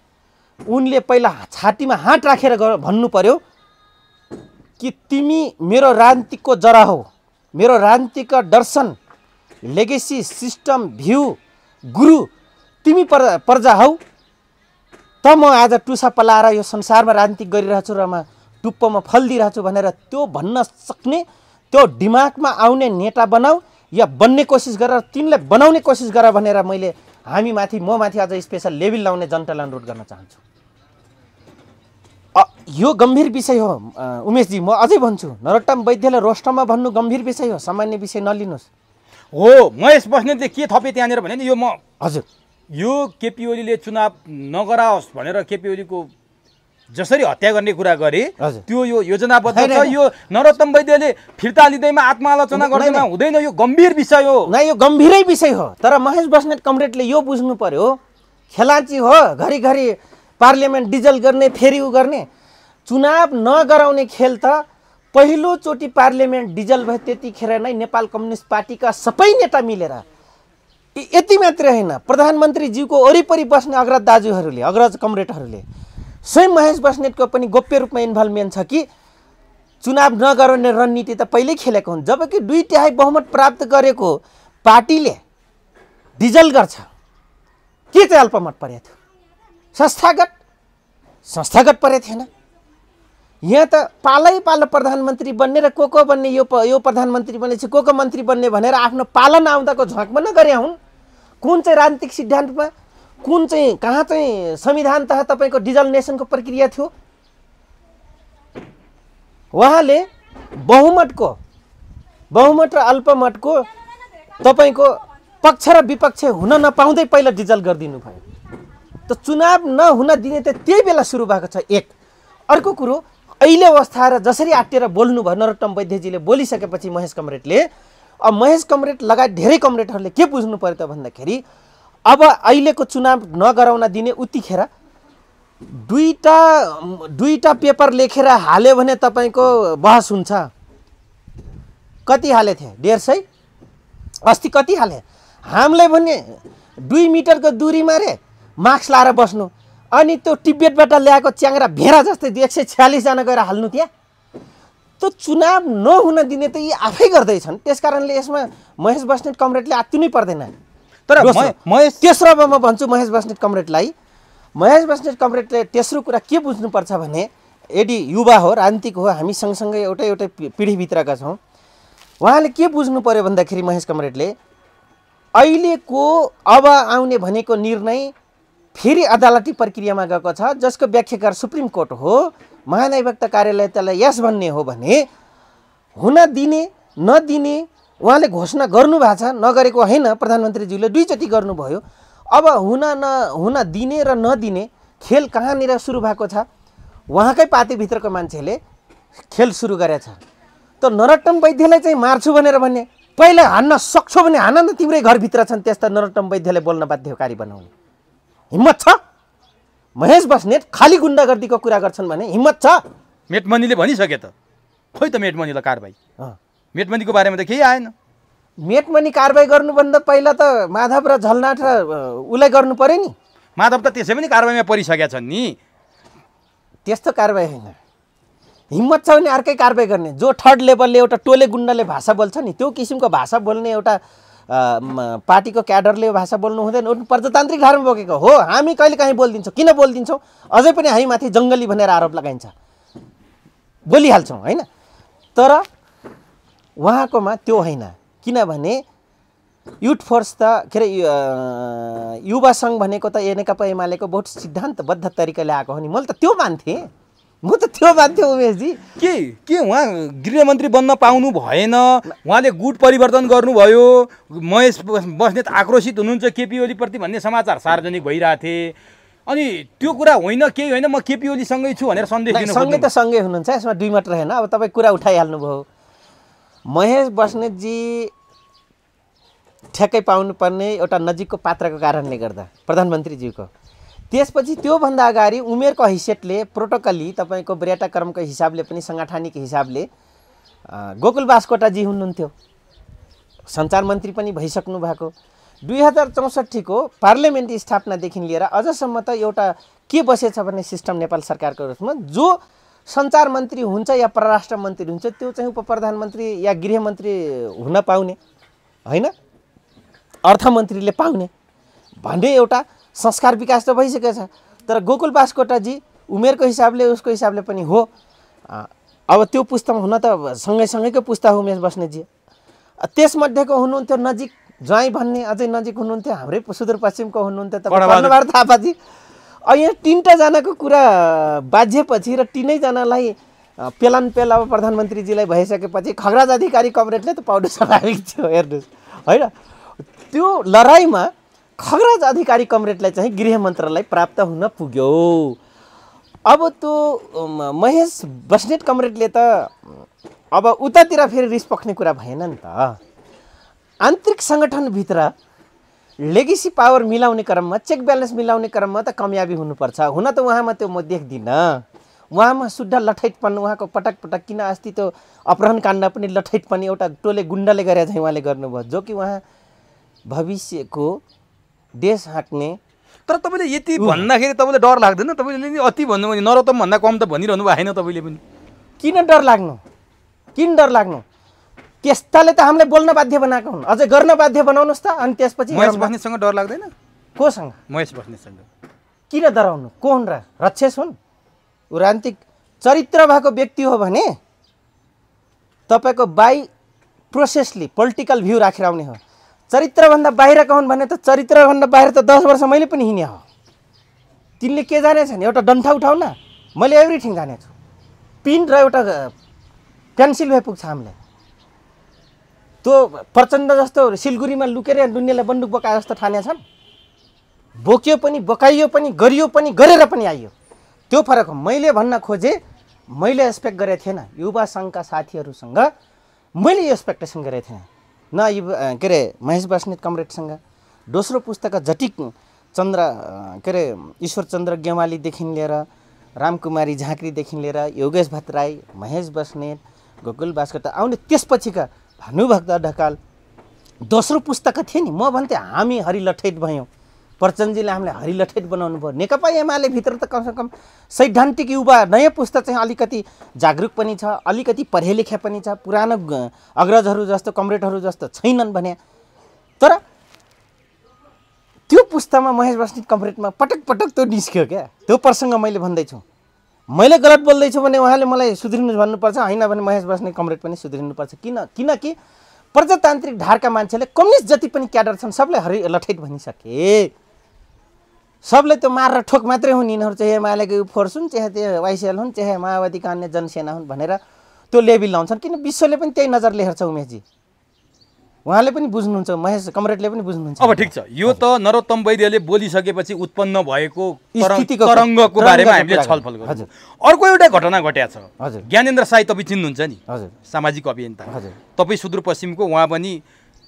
उनले पहिला छातीमा हात राखेर भन्नु पर्यो कि तिमी मेरो राजनीतिको जरा हो, मेरो राजनीतिक दर्शन, लेगेसी, सिस्टम, भ्यू, गुरु तिमी प्रजा हौ, त म आज टुसा पलाएर यो संसारमा राजनीति गरिरहेछु र म टुप्पोमा फल दिइरहेछु भनेर त्यो भन्न सक्ने, त्यो दिमागमा आउने नेता बनाऊ या बन्ने कोसिस गर, तिनलाई बनाउने कोसिस गर भनेर मैले म माथि अझ स्पेसल लेभल लाउने जनतालाई अनुरोध गर्न चाहन्छु। यो गम्भीर विषय हो उमेशजी, म अझै भन्छु, नरोत्तम वैद्यले रोस्टममा भन्नु गम्भीर विषय हो, सामान्य विषय नलिनुहोस्। हो, महेश बस्नेतले के थपे त्यहाँनिर भने नि यो म हजुर यो केपी ओलीले चुनाव नगराओस् भनेर केपी ओलीको जसरी हत्या गर्ने कुरा गरे त्यो यो योजनाबद्ध छ। यो नरोत्तम वैद्यले फिर्ता लिँदैमा आत्मालोचना गर्दैमा हुँदैन, यो गम्भीर विषय हो। न, यो गम्भीरै विषय हो, तर महेश बस्नेत कमरेडले यो बुझ्नु पर्यो, खेलाची हो, घरिघरि पार्लियामेन्ट डिजल गर्ने, फेरि उ गर्ने। चुनाव नगराउने खेल त पहिलोचोटि पार्लियामेन्ट डिजल भयो त्यतिखेर नै नेपाल कम्युनिस्ट पार्टीका सबै नेता मिलेर, यति मात्रै होइन, प्रधानमन्त्रीज्यूको वरिपरि बस्ने अग्रज दाजुहरूले, अग्रज कमरेडहरूले, स्वयं महेश बस्नेतको पनि गोप्य रूपमा इन्भल्भमेन्ट छ कि चुनाव नगराउने रणनीति त पहिल्यै खेलेको हुन्। जबकि 2/3 बहुमत प्राप्त गरेको पार्टीले डिजल गर्छ, के चाहिँ अल्पमत परेको थियो? संस्थागत परेको थिएन। यहाँ त पालै प्रधानमन्त्री बन्ने र को बन्ने, यो प्रधानमन्त्री बन्नेछ, को मन्त्री बन्ने भनेर आफ्नो पालन आउँदाको झ्वाकमा नगरे हुन्। कुन चाहिँ राजनीतिक सिद्धान्तमा, कुन चाहिँ कहाँ चाहिँ संविधान तह तपाईँको डिजल्नेसनको प्रक्रिया थियो? उहाँले बहुमत र अल्पमतको तपाईँको पक्ष र विपक्ष हुन नपाउँदै पहिला डिजल गरिदिनु भयो। त चुनाव नहुन दिने त त्यही बेला सुरु भएको छ। एक अर्को कुरो, अहिले अवस्था र जसरी आटेर बोल्नु भयो नरोत्तम वैद्यजीले बोलिसकेपछि महेश कमरेडले, अब महेश कमरेड लगायत धेरै कमरेडहरूले के बुझ्नु पर्यो त भन्दाखेरि अब अहिलेको चुनाव नगराउन दिने उतिखेर दुईटा पेपर लेखेर हाल्यो भने तपाईँको बहस हुन्छ। कति हाले थिए? 150? अस्ति कति हाले? हामीलाई भने 2 मिटरको दूरीमा रे मास्क लाएर बस्नु, अनि त्यो तिब्बतबाट ल्याएको च्याङ्रा भेडा जस्तै 146 जना गएर हाल्नु त्यहाँ। त चुनाव नहुन दिने त यी आफै गर्दैछन्। त्यस कारणले यसमा महेश बस्नेत कमरेडले आत्तिनै पर्दैन। तर तेस्रो अब म भन्छु महेश बस्नेत कमरेडलाई, महेश बस्नेत कमरेडले तेस्रो कुरा के बुझ्नुपर्छ भने, यदि युवा हो, राजनीतिक हो, हामी सँगसँगै एउटै पिँढीभित्रका छौँ, उहाँले के बुझ्नु पर्यो भन्दाखेरि महेश कमरेडले अहिलेको अब आउने भनेको निर्णय फेरि अदालती प्रक्रियामा गएको छ, जसको व्याख्याकार सुप्रिम कोर्ट हो। महाधिवक्ता कार्यालय त्यसलाई यस भन्ने हो भने हुन दिने नदिने उहाँले घोषणा गर्नुभएको छ, नगरेको होइन। प्रधानमन्त्रीज्यूले 2 चोटि गर्नुभयो। अब हुन दिने र नदिने खेल कहाँनिर सुरु भएको छ? उहाँकै पार्टीभित्रको मान्छेले खेल सुरु गरेछ। त नरोत्तम वैद्यलाई चाहिँ मार्छु भनेर भन्ने, पहिला हान्न सक्छौ भने हान न, तिम्रै घरभित्र छन् त्यस्ता नरोत्तम वैद्यलाई बोल्न बाध्यकारी बनाउने हिम्मत छ? महेश बस्नेत खाली गुण्डागर्दीको कुरा गर्छन् भने हिम्मत छ? मेटमनीले भनिसके त, खोइ त मेटमनीलाई कारबाही, मेटमनीको बारेमा त केही आएन। मेटमनी कारबाही गर्नुभन्दा पहिला त माधव र झलनाथ र उसलाई गर्नु पर्यो नि। माधव त त्यसै पनि कारबाहीमा परिसकेका छन् नि। त्यस्तो कारबाही होइन, हिम्मत छ भने अर्कै कारबाही गर्ने। जो थर्ड लेभलले एउटा टोले गुण्डाले भाषा बोल्छ नि, त्यो किसिमको भाषा बोल्ने एउटा पार्टीको क्याडरले भाषा बोल्नु हुँदैन। प्रजातान्त्रिक धारमा बोकेको हो। हामी कहिले काहीँ बोलिदिन्छौँ, किन बोलिदिन्छौँ? अझै पनि हामी माथि जङ्गली भनेर आरोप लगाइन्छ, बोलिहाल्छौँ होइन। तर उहाँकोमा त्यो होइन, किनभने युथ फोर्स त के अरे युवा सङ्घ भनेको त नेकपा एमालेको बहुत सिद्धान्तबद्ध तरिकाले आएको हो नि। मैले त त्यो मान्थेँ, म त त्यो मान्थेँ उमेशजी। के उहाँ गृहमन्त्री बन्न पाउनु भएन, उहाँले गुट परिवर्तन गर्नुभयो, महेश बस्नेत आक्रोशित हुनुहुन्छ केपी ओलीप्रति भन्ने समाचार सार्वजनिक भइरहेको थिए। अनि त्यो कुरा होइन, केही होइन, म केपी ओलीसँगै छु भनेर सन्देश दिनु सँगै त सँगै हुनुहुन्छ, यसमा दुई मात्र होइन। अब तपाईँ कुरा उठाइहाल्नुभयो। महेश बस्नेतजी ठ्याक्कै पाउनुपर्ने एउटा नजिकको पात्रको कारणले गर्दा प्रधानमन्त्रीज्यूको, त्यसपछि त्योभन्दा अगाडि उमेरको हैसियतले प्रोटोकली तपाईँको पर्यटक्रमको हिसाबले पनि सङ्गठनिक हिसाबले गोकुल बास्कोटाजी हुनुहुन्थ्यो, सञ्चार मन्त्री पनि भइसक्नु भएको। 2064 को पार्लियामेन्ट स्थापनादेखि लिएर अझसम्म त एउटा के बसेछ भन्ने सिस्टम नेपाल सरकारको रूपमा, जो सञ्चार मन्त्री हुन्छ या परराष्ट्र मन्त्री हुन्छ त्यो चाहिँ उप प्रधानमन्त्री या गृहमन्त्री हुन पाउने होइन, अर्थमन्त्रीले पाउने भन्ने एउटा संस्कार विकास त भइसकेको छ। तर गोकुल बास्कोटाजी उमेरको हिसाबले उसको हिसाबले पनि हो। अब त्यो पुस्तामा हुन त सँगैसँगैको पुस्ता हो उमेश बस्नेतजी। त्यसमध्येको हुनुहुन्थ्यो नजिक ज्वाइँ भन्ने, अझै नजिक हुनुहुन्थ्यो हाम्रै सुदूरपश्चिमको हुनुहुन्थ्यो तपाईँ कर्णबहादुर थापाजी। यहाँ 3टाजनाको कुरा बाझेपछि र 3जनालाई पेलानपेल अब प्रधानमन्त्रीजीलाई भइसकेपछि खगराज अधिकारी कमरेडले त पाउनु स्वाभाविक थियो। हेर्नुहोस् होइन, त्यो लडाइँमा खगराज अधिकारी कमरेडलाई चाहिँ गृह मन्त्रालय प्राप्त हुन पुग्यो। अब त्यो महेश बस्नेत कमरेडले त अब उतातिर फेरि रिस पक्ने कुरा भएन नि त। आन्तरिक सङ्गठनभित्र लेगेसी पावर मिलाउने क्रममा, चेक ब्यालेन्स मिलाउने क्रममा त कामयाबी हुनुपर्छ। हुन त उहाँमा त्यो म देख्दिनँ, उहाँमा शुद्ध लठैटपन, उहाँको पटक पटक किन अस्ति त्यो अपहरण काण्ड पनि लठैटपन एउटा टोले गुण्डाले गरे चाहिँ उहाँले गर्नुभयो, जो कि उहाँ भविष्यको देश हाँक्ने। तर तपाईँले यति भन्दाखेरि तपाईँले डर लाग्दैन? तपाईँले अति भन्नुभयो, नरोत्तम भन्दा कम त भनिरहनु भएन तपाईँले पनि। किन डर लाग्नु, किन डर लाग्नु? त्यस्ताले त हामीलाई बोल्न बाध्य बनाएको हुन्, अझै गर्न बाध्य बनाउनुहोस् त। अनि त्यसपछि महेश बस्नेतसँग डर लाग्दैन? कोसँग? महेश बस्नेतसँग किन डराउनु? को हुन् र? रक्षेस हुन्? ऊ राजनीतिक चरित्र भएको व्यक्ति हो भने तपाईँको बाई प्रोसेसली पोलिटिकल भ्यू राखेर आउने हो। चरित्रभन्दा बाहिरका हुन् भने त चरित्रभन्दा बाहिर त 10 वर्ष मैले पनि हिँडे हो। तिनले के जानेछ नि? एउटा डन्ठा उठाउ न, मैले एभ्रिथिङ जानेछु। पिन र एउटा पेन्सिल भए पुग्छ हामीलाई। त्यो प्रचण्ड जस्तो सिलगढीमा लुकेर दुनियाँलाई बन्दुक बोकाए जस्तो ठानेछन्, बोक्यो पनि, बोकाइयो पनि, गरियो पनि, गरेर पनि आइयो। त्यो फरक हो। मैले भन्न खोजेँ, मैले एक्सपेक्ट गरेको थिएन युवा सङ्घका साथीहरूसँग, मैले यो एक्सपेक्टेसन गरेको थिएन न के अरे महेश बस्नेत कमरेडसँग। दोस्रो पुस्ताका जटिक चन्द्र के अरे ईश्वरचन्द्र गेवालीदेखि लिएर रामकुमारी झाँक्रीदेखि लिएर योगेश भट्टराई, महेश बस्नेत, गोकुल बास्कोटा आउने त्यसपछिका भानुभक्त ढकाल दोस्रो पुस्ताका थिए नि। म भन्थेँ हामी हरिलठैट भयौँ, प्रचण्डजीले हामीलाई हरिलठैट बनाउनु भयो। नेकपा एमाले भित्र त कमसेकम सैद्धान्तिक युवा नयाँ पुस्ता चाहिँ अलिकति जागरुक पनि छ, अलिकति पढे लेखे पनि छ, पुरानो अग्रजहरू जस्तो कमरेडहरू जस्तो छैनन् भने। तर त्यो पुस्तामा महेश बस्नेत कमरेडमा पटक पटक त्यो निस्क्यो क्या। त्यो प्रसङ्ग मैले भन्दैछु। मैले गलत बोल्दैछु भने उहाँले मलाई सुध्रिनु भन्नुपर्छ, होइन भने महेश बस्नेत कमरेड पनि सुध्रिनुपर्छ। किनकि प्रजातान्त्रिक धारका मान्छेले कम्युनिस्ट जति पनि क्याडर छन् सबलाई हरिलठैट भनिसके। सबले त्यो मार र ठोक मात्रै हुन्, यिनीहरू चाहिँ एमालेको फोर्स हुन्, चाहे त्यो वाइसिएल हुन्, चाहे माओवादीका अन्य जनसेना हुन् भनेर त्यो लेबिल लाउँछन्। किन विश्वले पनि त्यही नजरले हेर्छ उमेशजी, उहाँले पनि बुझ्नुहुन्छ, महेश कमरेडले पनि बुझ्नुहुन्छ। अब ठिक छ, यो त नरोत्तम वैद्यले बोलिसकेपछि उत्पन्न भएको तरङ्गको बारेमा हामीले छलफल गर्छौँ। अर्को एउटा घटना घट्या छ। हजुर, ज्ञानेन्द्र साई तपाईँ चिन्नुहुन्छ नि? हजुर, सामाजिक अभियन्ता। हजुर, तपाईँ सुदूरपश्चिमको, उहाँ पनि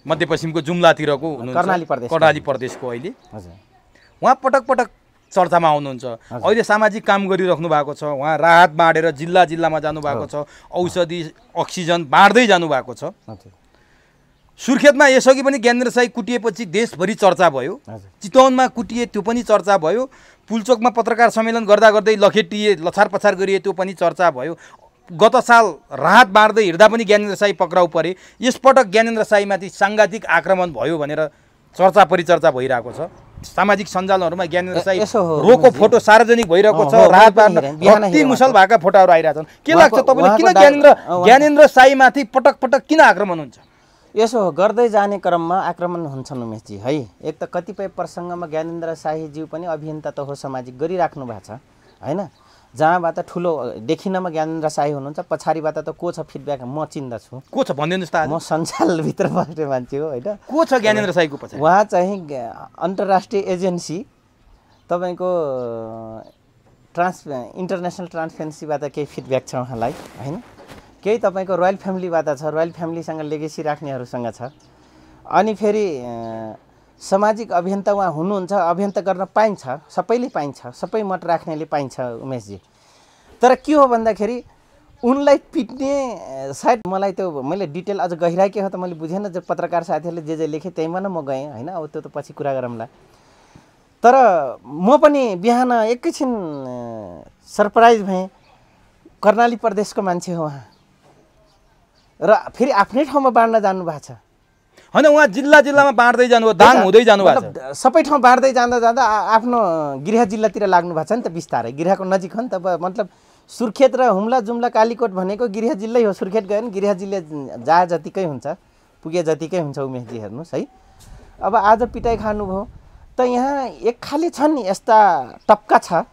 मध्यपश्चिमको जुम्लातिरको हुनुहुन्छ, कर्णाली प्रदेशको। अहिले हजुर उहाँ पटक पटक चर्चामा आउनुहुन्छ। अहिले सामाजिक काम गरिराख्नु भएको छ, उहाँ राहत बाँडेर जिल्ला जिल्लामा जानुभएको छ, औषधि अक्सिजन बाँड्दै जानुभएको छ। सुर्खेतमा यसअघि पनि ज्ञानेन्द्र साई कुटिएपछि देशभरि चर्चा भयो, चितवनमा कुटिए त्यो पनि चर्चा भयो, पुल्चोकमा पत्रकार सम्मेलन गर्दा गर्दै लखेटिए, लछार पछार गरिए त्यो पनि चर्चा भयो। गत साल राहत बाँड्दै हिँड्दा पनि ज्ञानेन्द्र साई पक्राउ परे। यसपटक ज्ञानेन्द्र साईमाथि साङ्घातिक आक्रमण भयो भनेर चर्चा परिचर्चा भइरहेको छ। सामाजिक सञ्जालहरूमा ज्ञानेन्द्र साई रोको फोटो सार्वजनिक भइरहेको छ, राहत बाँड्दा मुसल भएका फोटोहरू आइरहेछन्। के लाग्छ तपाईँलाई, किन ज्ञानेन्द्र साईमाथि पटक पटक किन आक्रमण हुन्छ? यसो हो, गर्दै जाने क्रममा आक्रमण हुन्छन् उमेशजी है। एक त कतिपय प्रसङ्गमा ज्ञानेन्द्र शाहीज्यू पनि अभियन्ता त हो, सामाजिक गरिराख्नु भएको छ होइन। जहाँबाट ठुलो देखिनमा ज्ञानेन्द्र शाही हुनुहुन्छ, पछाडिबाट त को छ फिडब्याक म चिन्दछु। को छ भनिदिनुहोस् त। म सञ्चालभित्र बस्ने मान्छे हो होइन। को छ ज्ञानेन्द्र शाहीको पछाडि? उहाँ चाहिँ अन्तर्राष्ट्रिय एजेन्सी तपाईँको इन्टरनेसनल ट्रान्सपेरेन्सीबाट केही फिडब्याक छ उहाँलाई होइन। केही तपाईँको रोयल फ्यामिलीबाट छ, रोयल फ्यामिलीसँग लेगेसी राख्नेहरूसँग छ। अनि फेरि सामाजिक अभियन्ता उहाँ हुनुहुन्छ, अभियन्ता गर्न पाइन्छ, सबैले पाइन्छ, सबै मत राख्नेले पाइन्छ उमेशजी। तर के हो भन्दाखेरि उनलाई पिट्ने सायद मलाई त्यो मैले डिटेल अझ गहिराई के हो त मैले बुझेन। जो पत्रकार साथीहरूले जे लेखेँ त्यहीमा न म गएँ होइन। अब त्यो त पछि कुरा गरौँला। तर म पनि बिहान एकैछिन सरप्राइज भएँ। कर्णाली प्रदेशको मान्छे हो उहाँ र फेरि आफ्नै ठाउँमा बाँड्न जानुभएको छ होइन। उहाँ जिल्ला जिल्लामा बाँड्दै जानुभयो, दाङ हुँदै जानुभएको छ, सबै ठाउँ बाँड्दै जाँदा जाँदा आफ्नो गृह जिल्लातिर लाग्नु भएको छ नि त बिस्तारै। गृहको नजिक हो नि त, मतलब सुर्खेत र हुम्ला जुम्ला कालीकोट भनेको गृह जिल्लै हो। सुर्खेत गयो भने गृह जिल्ला जाए जतिकै हुन्छ, पुगे जतिकै हुन्छ उमेशजी, हेर्नुहोस् है। अब आज पिटाइ खानुभयो त यहाँ एक खाले छन् यस्ता टप्का छ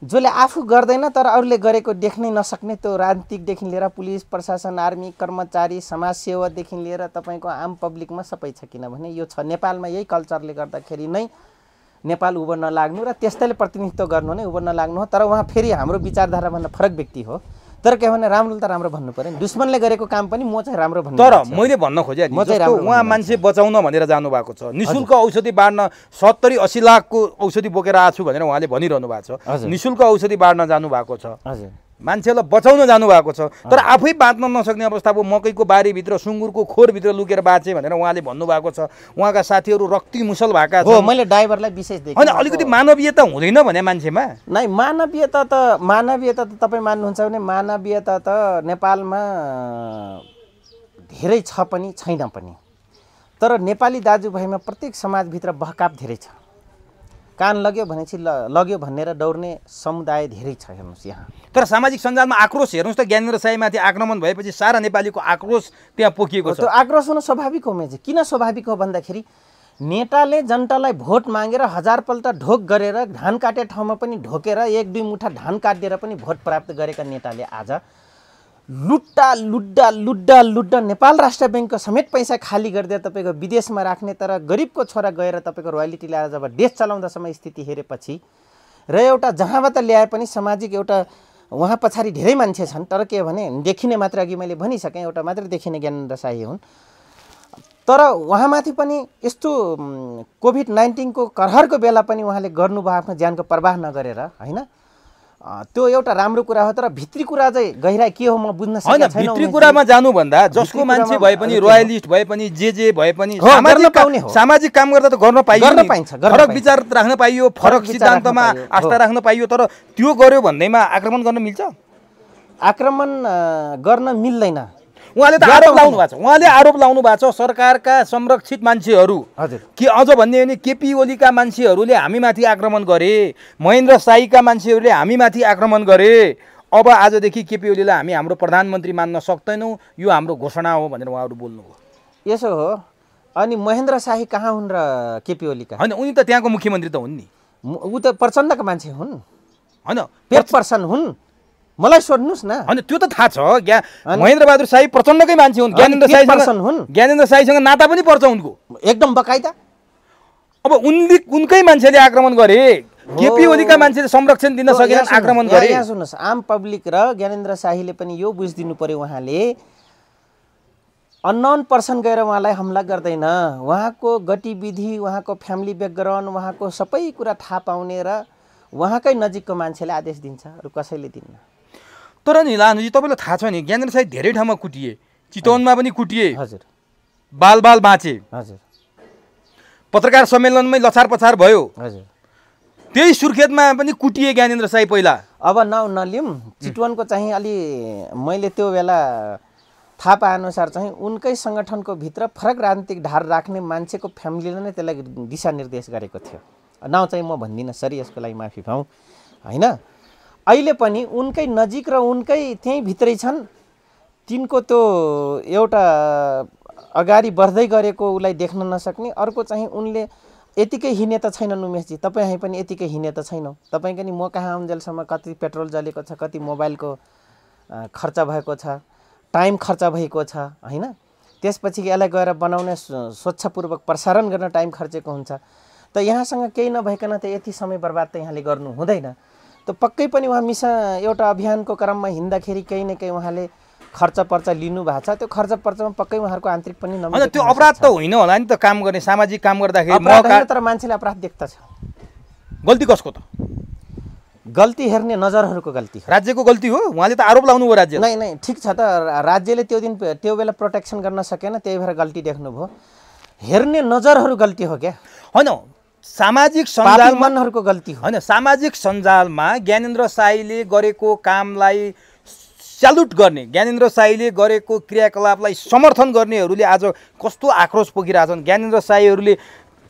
जसले आफू गर्दैन तर अरूले गरेको देख्नै नसक्ने। त्यो राजनीतिकदेखि लिएर पुलिस प्रशासन, आर्मी, कर्मचारी, समाजसेवादेखि लिएर तपाईँको आम पब्लिकमा सबै छ। किनभने यो छ नेपालमा, यही कल्चरले गर्दाखेरि नै नेपाल उभो नलाग्नु र त्यस्तैले प्रतिनिधित्व गर्नु नै उभो नलाग्नु हो। तर उहाँ फेरि हाम्रो विचारधाराभन्दा फरक व्यक्ति हो। तर के भने राम्रो त राम्रो भन्नु पर्यो नि। दुश्मनले गरेको काम पनि म चाहिँ राम्रो भन्नु। तर मैले भन्न खोजेँ उहाँ मान्छे बचाउन भनेर जानुभएको छ। निःशुल्क औषधि बाँड्न 70-80 लाखको औषधि बोकेर आएको छु भनेर उहाँले भनिरहनु भएको छ। निःशुल्क औषधि बाँड्न जानुभएको छ, मान्छेलाई बचाउन जानुभएको छ। तर आफै बाँच्न नसक्ने अवस्था अब मकैको बारीभित्र सुँगुरको खोरभित्र लुकेर बाँचे भनेर उहाँले भन्नुभएको छ। उहाँका साथीहरू रक्ती मुसल भएका छन्। मैले ड्राइभरलाई विशेष देखेँ होइन, अलिकति मानवीयता हुँदैन भने मान्छेमा। नै मानवीयता त तपाईँ मान्नुहुन्छ भने मानवीयता त नेपालमा धेरै छ पनि छैन पनि। तर नेपाली दाजुभाइमा प्रत्येक समाजभित्र बहकाप धेरै छ। कान लाग्यो भनेपछि लग्यो भनेर दौड्ने समुदाय धेरै छ हेर्नुहोस् यहाँ। तर सामाजिक सञ्जालमा आक्रोश हेर्नुहोस् त, ज्ञानेन्द्र शाहीमाथि आक्रमण भएपछि सारा नेपालीको आक्रोश त्यहाँ पोखिएको छ। त्यो आक्रोश हुनु स्वाभाविक हो उमेशजी। किन स्वाभाविक हो भन्दाखेरि नेताले जनतालाई भोट मागेर 1000पल्ट ढोक गरेर धान काटे ठाउँमा पनि ढोकेर 1-2 मुठा धान काटिदिएर पनि भोट प्राप्त गरेका नेताले आज लुड्डा नेपाल राष्ट्र ब्याङ्कको समेत पैसा खाली गरिदिएर तपाईँको विदेशमा राख्ने, तर गरिबको छोरा गएर तपाईँको रोयल्टी ल्याएर जब देश चलाउँदासम्म स्थिति हेरेपछि र एउटा जहाँबाट ल्याए पनि सामाजिक एउटा उहाँ पछाडि धेरै मान्छे छन्। तर के भने देखिने मात्र अघि मैले भनिसकेँ एउटा मात्र देखिने ज्ञानेन्द्र शाही हुन्। तर उहाँमाथि पनि यस्तो कोभिड-19 को कहरको बेला पनि उहाँले गर्नुभयो आफ्नो ज्यानको परवाह नगरेर होइन। त्यो एउटा राम्रो कुरा हो। तर भित्री कुरा चाहिँ गहिराई के हो म बुझ्न सकेन छैन। भित्री कुरामा जानुभन्दा जसको मान्छे भए पनि, रोयलिस्ट भए पनि, जे भए पनि सामाजिक काम गर्दा त गर्न पाइन्छ, फरक विचार राख्न पाइयो, फरक सिद्धान्तमा आस्था राख्न पाइयो। तर त्यो गर्यो भन्दैमा आक्रमण गर्न मिल्छ? आक्रमण गर्न मिल्दैन। उहाँले त आरोप लाउनु भएको छ। उहाँले आरोप लाउनु भएको छ सरकारका संरक्षित मान्छेहरू कि अझ भन्ने हो भने केपी ओलीका मान्छेहरूले हामीमाथि आक्रमण गरे, महेन्द्र शाहीका मान्छेहरूले हामीमाथि आक्रमण गरे। अब आजदेखि केपी ओलीलाई हामी हाम्रो प्रधानमन्त्री मान्न सक्दैनौँ, यो हाम्रो घोषणा हो भनेर उहाँहरू बोल्नुभयो। यसो हो। अनि महेन्द्र शाही कहाँ हुन् र केपी ओलीका? होइन, उनी त त्यहाँको मुख्यमन्त्री त हुन् नि। ऊ त प्रचण्डका मान्छे हुन् होइन, पेट पर्सन हुन्। मलाई सोध्नुहोस् न। होइन, त्यो त थाहा छ। महेन्द्र बहादुर शाही प्रचण्डकै मान्छे हुन्। ज्ञानेन्द्र शाहीसँग नाता पनि पर्छ उनको एकदम बकाइदा। अब उनकै मान्छेले आक्रमण गरे, केपी ओलीका मान्छेले संरक्षण दिन सकेन, आक्रमण गरे। यहाँ सुन्नुहोस्, आम पब्लिक र ज्ञानेन्द्र शाहीले पनि यो बुझिदिनु पर्यो। उहाँले अननोन पर्सन गएर उहाँलाई हमला गर्दैन। उहाँको गतिविधि, उहाँको फ्यामिली ब्याकग्राउन्ड, उहाँको सबै कुरा थाहा पाउने र उहाँकै नजिकको मान्छेले आदेश दिन्छ, अरू कसैले दिन्न। तर नि लानुजी, तपाईँलाई थाहा छ नि ज्ञानेन्द्र शाही धेरै ठाउँमा कुटिए, चितवनमा पनि कुटिए, हजुर, बाल बाँचे, हजुर, पत्रकार सम्मेलनमै लछार पछार भयो, हजुर, त्यही सुर्खेतमा पनि कुटिए ज्ञानेन्द्र शाही पहिला। अब नलिउँ चितवनको चाहिँ अलि मैले त्यो बेला थाहा पाएअनुसार चाहिँ उनकै सङ्गठनको भित्र फरक राजनीतिक धार राख्ने मान्छेको फ्यामिलीले नै त्यसलाई दिशानिर्देश गरेको थियो। नाउँ चाहिँ म भन्दिनँ, सरी, यसको लागि माफी पाऊँ होइन। अहिले पनि उनकै नजिक र उनकै त्यहीँ भित्रै छन्। तिनको त्यो एउटा अगाडि बढ्दै गरेको उसलाई देख्न नसक्ने, अर्को चाहिँ उनले यतिकै हिँडे त छैनन् उमेशजी, तपाईँ पनि यतिकै हिँडे त छैनौँ। तपाईँको नि म कहाँ आउन्जेलसम्म कति पेट्रोल जलेको छ, कति मोबाइलको खर्च भएको छ, टाइम खर्च भएको छ होइन। त्यसपछि यसलाई गएर बनाउने स्वच्छपूर्वक प्रसारण गर्न टाइम खर्चेको हुन्छ। त यहाँसँग केही नभइकन त यति समय बर्बाद त यहाँले गर्नु हुँदैन। त पक्कै पनि उहाँ एउटा अभियानको क्रममा हिँड्दाखेरि केही न केही उहाँले खर्च पर्च लिनु भएको छ। त्यो खर्च पर्चमा पक्कै उहाँहरूको आन्तरिक पनि नमिलेको। त्यो अपराध त होइन होला नि त, काम गर्ने सामाजिक काम गर्दाखेरि तर मान्छेले अपराध देख्दछ। गल्ती कसको त? गल्ती हेर्ने नजरहरूको गल्ती, राज्यको गल्ती हो। उहाँले त आरोप लाउनु भयो राज्य। नै ठिक छ त, राज्यले त्यो बेला प्रोटेक्सन गर्न सकेन, त्यही भएर गल्ती देख्नुभयो। हेर्ने नजरहरू गल्ती हो क्या? होइन, सामाजिक सञ्जालमानहरूको गल्ती हो। होइन, सामाजिक सञ्जालमा ज्ञानेन्द्र शाहीले गरेको कामलाई स्यालुट गर्ने, ज्ञानेन्द्र शाहीले गरेको क्रियाकलापलाई समर्थन गर्नेहरूले आज कस्तो आक्रोश पोखिरहेछन्। ज्ञानेन्द्र शाहीहरूले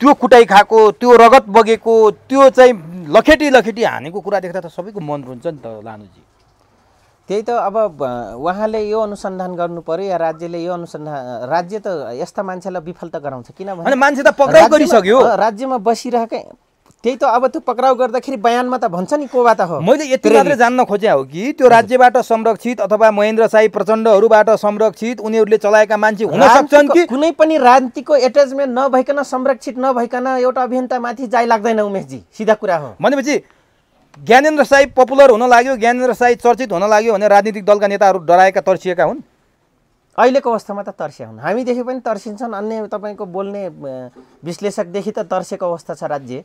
त्यो कुटाइ खाएको, त्यो रगत बगेको, त्यो चाहिँ लखेटी हानेको कुरा देख्दा त सबैको मन रुन्छ नि त लानुजी। त्यही त अब उहाँले यो अनुसन्धान गर्नु पर्यो या राज्यले यो अनुसन्धान, राज्य त यस्ता मान्छेलाई विफल त गराउँछ। किनभने मान्छे त पक्राउ गरिसक्यो, राज्यमा बसिरहेकै। त्यही त अब त्यो पक्राउ गर्दाखेरि बयानमा त भन्छ नि को बात हो। मैले यति मात्रै जान्न खोजे हो कि त्यो राज्यबाट संरक्षित अथवा महेन्द्र शाही प्रचण्डहरूबाट संरक्षित उनीहरूले चलाएका मान्छे हुन सक्छन् कि कुनै पनि राजनीतिको एट्याचमेन्ट नभइकन, संरक्षित नभइकन एउटा अभियन्तामाथि जाइ लाग्दैन उमेशजी, सिधा कुरा हो। भनेपछि ज्ञानेन्द्र शाही पपुलर हुन लाग्यो, ज्ञानेन्द्र शाही चर्चित हुन लाग्यो भने राजनीतिक दलका नेताहरू डराएका तर्सिएका हुन्। अहिलेको अवस्थामा त तर्सिया हुन्, हामीदेखि पनि तर्सिन्छन्, अन्य तपाईँको बोल्ने विश्लेषकदेखि त तर्सेको अवस्था छ राज्य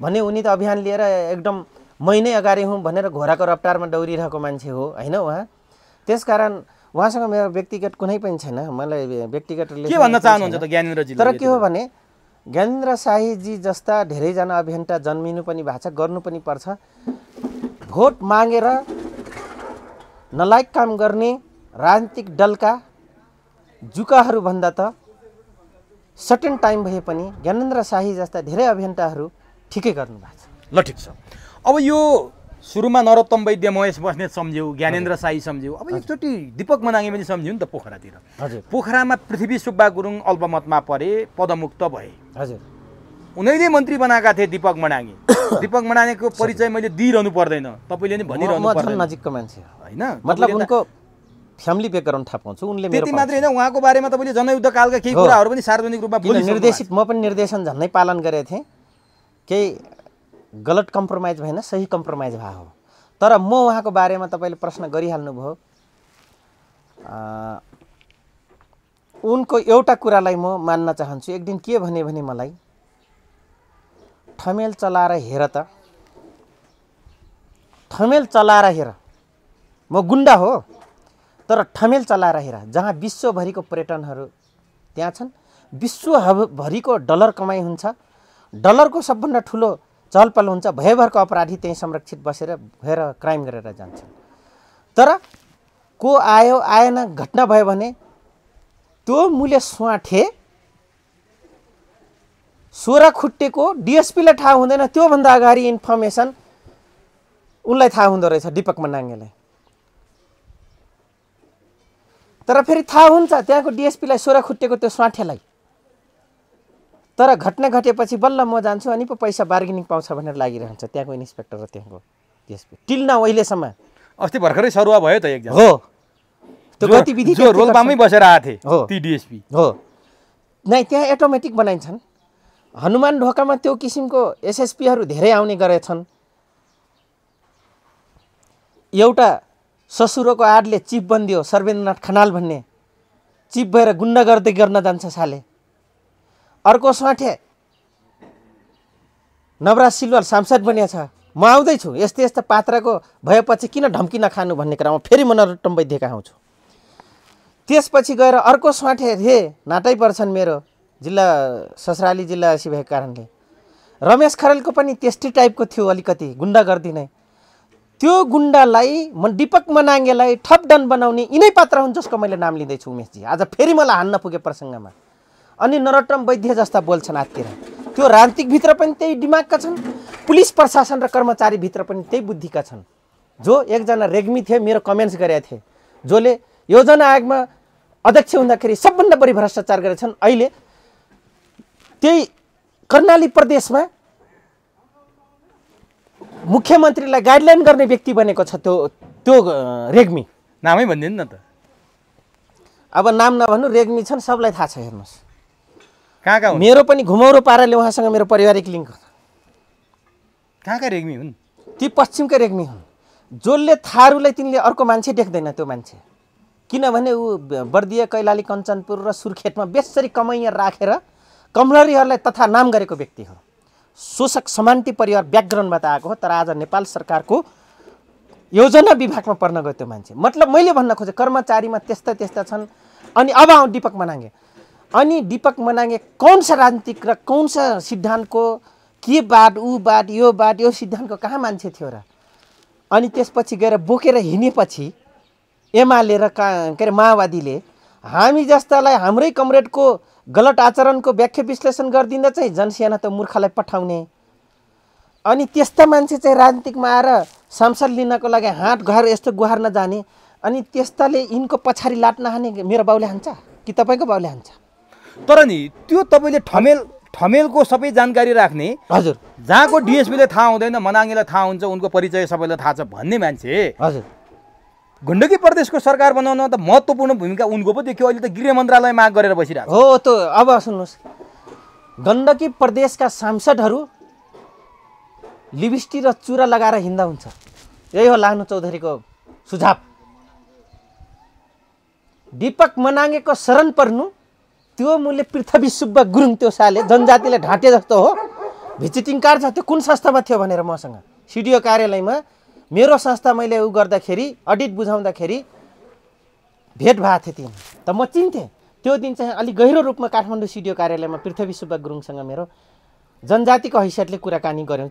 भने। उनी त अभियान लिएर एकदम महिनै अगाडि हुँ भनेर घोडाको रफ्तारमा दौडिरहेको मान्छे हो होइन उहाँ। त्यसकारण उहाँसँग मेरो व्यक्तिगत कुनै पनि छैन। मलाई व्यक्तिगत के भन्न चाहनुहुन्छ त ज्ञानेन्द्रजी? तर के हो भने ज्ञानेन्द्र शाहीजी जस्ता धेरैजना अभियन्ता जन्मिनु पनि भएको छ, गर्नु पनि पर्छ। भोट मागेर नलायक काम गर्ने राजनीतिक दलका जुकाहरूभन्दा त सर्टेन टाइम भए पनि ज्ञानेन्द्र शाही जस्ता धेरै अभियन्ताहरू ठिकै गर्नुभएको छ। ल ठिक छ। अब यो सुरुमा नरोत्तम वैद्य, महेश बस्नेत सम्झ्यौ, ज्ञानेन्द्र शाही सम्झ्यौ, अब एकचोटि दीपक मनाङे पनि सम्झ्यौ नि त पोखरातिर। हजुर। पोखरामा पृथ्वी सुब्बा गुरुङ अल्पमतमा परे, पदमुक्त भए। हजुर। उनीले मन्त्री बनाएका थिए दीपक मनाङे। दीपक मनाङेको परिचय मैले दिइरहनु पर्दैन, तपाईँले नि भनिरहनु पर्दैन। म नजिकको मान्छे होइन, मतलब उनको फ्यामिली ब्याकग्राउन्ड थाहा पाउँछु। उनले त्यति मात्रै होइन, उहाँको बारेमा तपाईँले जनयुद्धकालका केही कुराहरू पनि सार्वजनिक रूपमा निर्देशित, म पनि निर्देशन झन्नै पालन गरेको थिएँ। केही गलत कम्प्रोमाइज भएन, सही कम्प्रोमाइज भएको हो। तर म उहाँको बारेमा तपाईँले प्रश्न गरिहाल्नुभयो। उनको एउटा कुरालाई म मान्न चाहन्छु। एक दिन के भने मलाई ठमेल चलाएर हेर त, ठमेल चलाएर हेर, म गुन्डा हो तर ठमेल चलाएर हेर। जहाँ विश्वभरिको पर्यटनहरू त्यहाँ छन्, विश्वभरिको डलर कमाइ हुन्छ, डलरको सबभन्दा ठुलो चहलपहल हुन्छ, भयभरको अपराधी त्यहीँ संरक्षित बसेर भएर क्राइम गरेर जान्छन्। तर को आयो आएन घटना भयो भने त्यो मूल्य स्वाठे 16 खुट्टेको डिएसपीलाई थाहा हुँदैन, त्योभन्दा अगाडि इन्फर्मेसन उनलाई थाहा हुँदो रहेछ, दीपक मनाङेलाई। तर फेरि थाहा हुन्छ त्यहाँको डिएसपीलाई 16 खुट्टेको त्यो स्वाठेलाई। तर घटना घटेपछि बल्ल म जान्छु अनि पो पैसा बार्गेनिङ पाउँछ भनेर लागिरहन्छ त्यहाँको इन्सपेक्टर र त्यहाँको डिएसपी। टिल्ना अहिलेसम्म। अस्ति भर्खरै सरुवा भयो त एकजना हो, त्यो गतिविधि जो रोल्पामै बसेर आथे ती डिएसपी हो। नै त्यहाँ अटोमेटिक बनाइन्छन्। हनुमान ढोकामा त्यो किसिमको एसएसपीहरू धेरै आउने गरेछन्। एउटा ससुरोको आडले चिफ बनिदियो, सर्वेन्द्रनाथ खनाल भन्ने चिफ भएर गुन्डा गर्दै गर्न जान्छ साले। अर्को स्वाठे नवराज सिलवाल सांसद बनिया छ, म आउँदैछु, यस्तै यस्ता पात्रको भएपछि किन धम्की नखानु भन्ने कुरामा फेरि म नरोत्तम वैद्य कहाँ आउँछु। त्यसपछि गएर अर्को स्वाठे हे नाटै पर्छन् मेरो जिल्ला ससुराली जिल्लावासी भएको कारणले। रमेश खरेलको पनि त्यस्तै टाइपको थियो, अलिकति गुन्डा गर्दिने। त्यो गुन्डालाई दीपक मनाङेलाई ठपडन बनाउने यिनै पात्र हुन् जसको मैले नाम लिँदैछु उमेशजी। आज फेरि मलाई हान्न पुगे प्रसङ्गमा। अनि नरोत्तम वैद्य जस्ता बोल्छन् आतिर। त्यो राजनीतिकभित्र पनि त्यही दिमागका छन्, पुलिस प्रशासन र कर्मचारीभित्र पनि त्यही बुद्धिका छन्। जो एकजना रेग्मी थिए, मेरो कमेन्ट्स गरेका थिए, जसले योजना आयोगमा अध्यक्ष हुँदाखेरि सबभन्दा बढी भ्रष्टाचार गरेछन्। अहिले त्यही कर्णाली प्रदेशमा मुख्यमन्त्रीलाई गाइडलाइन गर्ने व्यक्ति बनेको छ त्यो रेग्मी। नामै भनिदिनु न त। अब नाम नभन्नु, रेग्मी छन्, सबलाई थाहा छ। हेर्नुहोस् कहाँ मेरो पनि घुमौरो पाराले उहाँसँग मेरो पारिवारिक लिङ्क हो। कहाँ रेग्मी हुन्? ती पश्चिमकै रेग्मी हुन्। जसले थारूलाई तिनले अर्को मान्छे देख्दैन त्यो मान्छे, किनभने ऊ बर्दिया, कैलाली, कञ्चनपुर र सुर्खेतमा बेसरी कमैया राखेर कमलरीहरूलाई तथा नाम गरेको व्यक्ति हो। शोषक समान्ती परिवार ब्याकग्राउन्डबाट आएको हो, तर आज नेपाल सरकारको योजना विभागमा पर्न गयो त्यो मान्छे। मतलब मैले भन्न खोजेँ कर्मचारीमा त्यस्ता त्यस्ता छन्। अनि अब आउँ दीपक मनाङ्गे। अनि दीपक मनाङ्गे कौन सा राजनीतिक र कौन सा सिद्धान्तको के बात ऊ बात यो सिद्धान्तको कहाँ मान्छे थियो र? अनि त्यसपछि गएर बोकेर हिँडेपछि एमाले र के अरे माओवादीले हामी जस्तालाई हाम्रै कमरेडको गलत आचरणको व्याख्या विश्लेषण गरिदिँदा चाहिँ जनसेना त मूर्खलाई पठाउने। अनि त्यस्ता मान्छे चाहिँ राजनीतिकमा आएर सांसद लिनको लागि हात घर यस्तो गुहार नजाने, अनि त्यस्ताले यिनको पछाडि लाट नहाने मेरो बाउले हान्छ कि तपाईँको बाउले हान्छ? तर नि त्यो तपाईँले ठमेलको सबै जानकारी राख्ने, हजुर, जहाँको डिएसपीले थाहा हुँदैन मनाङ्गेलाई थाहा हुन्छ, उनको परिचय सबैलाई थाहा छ भन्ने मान्छे हजुर गण्डकी प्रदेशको सरकार बनाउन त महत्त्वपूर्ण भूमिका उनको पो देखियो। अहिले त गृह मन्त्रालय माग गरेर बसिरहेको हो। त अब सुन्नुहोस्, गण्डकी प्रदेशका सांसदहरू लिपस्टिक र चुरा लगाएर हिँड्दा हुन्छ। यही हो लाग्नु चौधरीको सुझाव। दीपक मनाङ्गेको शरण पर्नु, त्यो मूल्य पृथ्वी सुब्बा गुरुङ त्यो साले जनजातिले ढाँटे जस्तो हो, भिजिटिङ कार्ड छ। त्यो कुन संस्थामा थियो भनेर मसँग सिडिओ कार्यालयमा मेरो संस्था मैले उ गर्दाखेरि अडिट बुझाउँदाखेरि भेट भएको थियो तिन, त म चिन्थेँ। त्यो दिन चाहिँ अलिक गहिरो रूपमा काठमाडौँ सिडिओ कार्यालयमा पृथ्वी सुब्बा गुरुङसँग मेरो जनजातिको हैसियतले कुराकानी गऱ्यौँ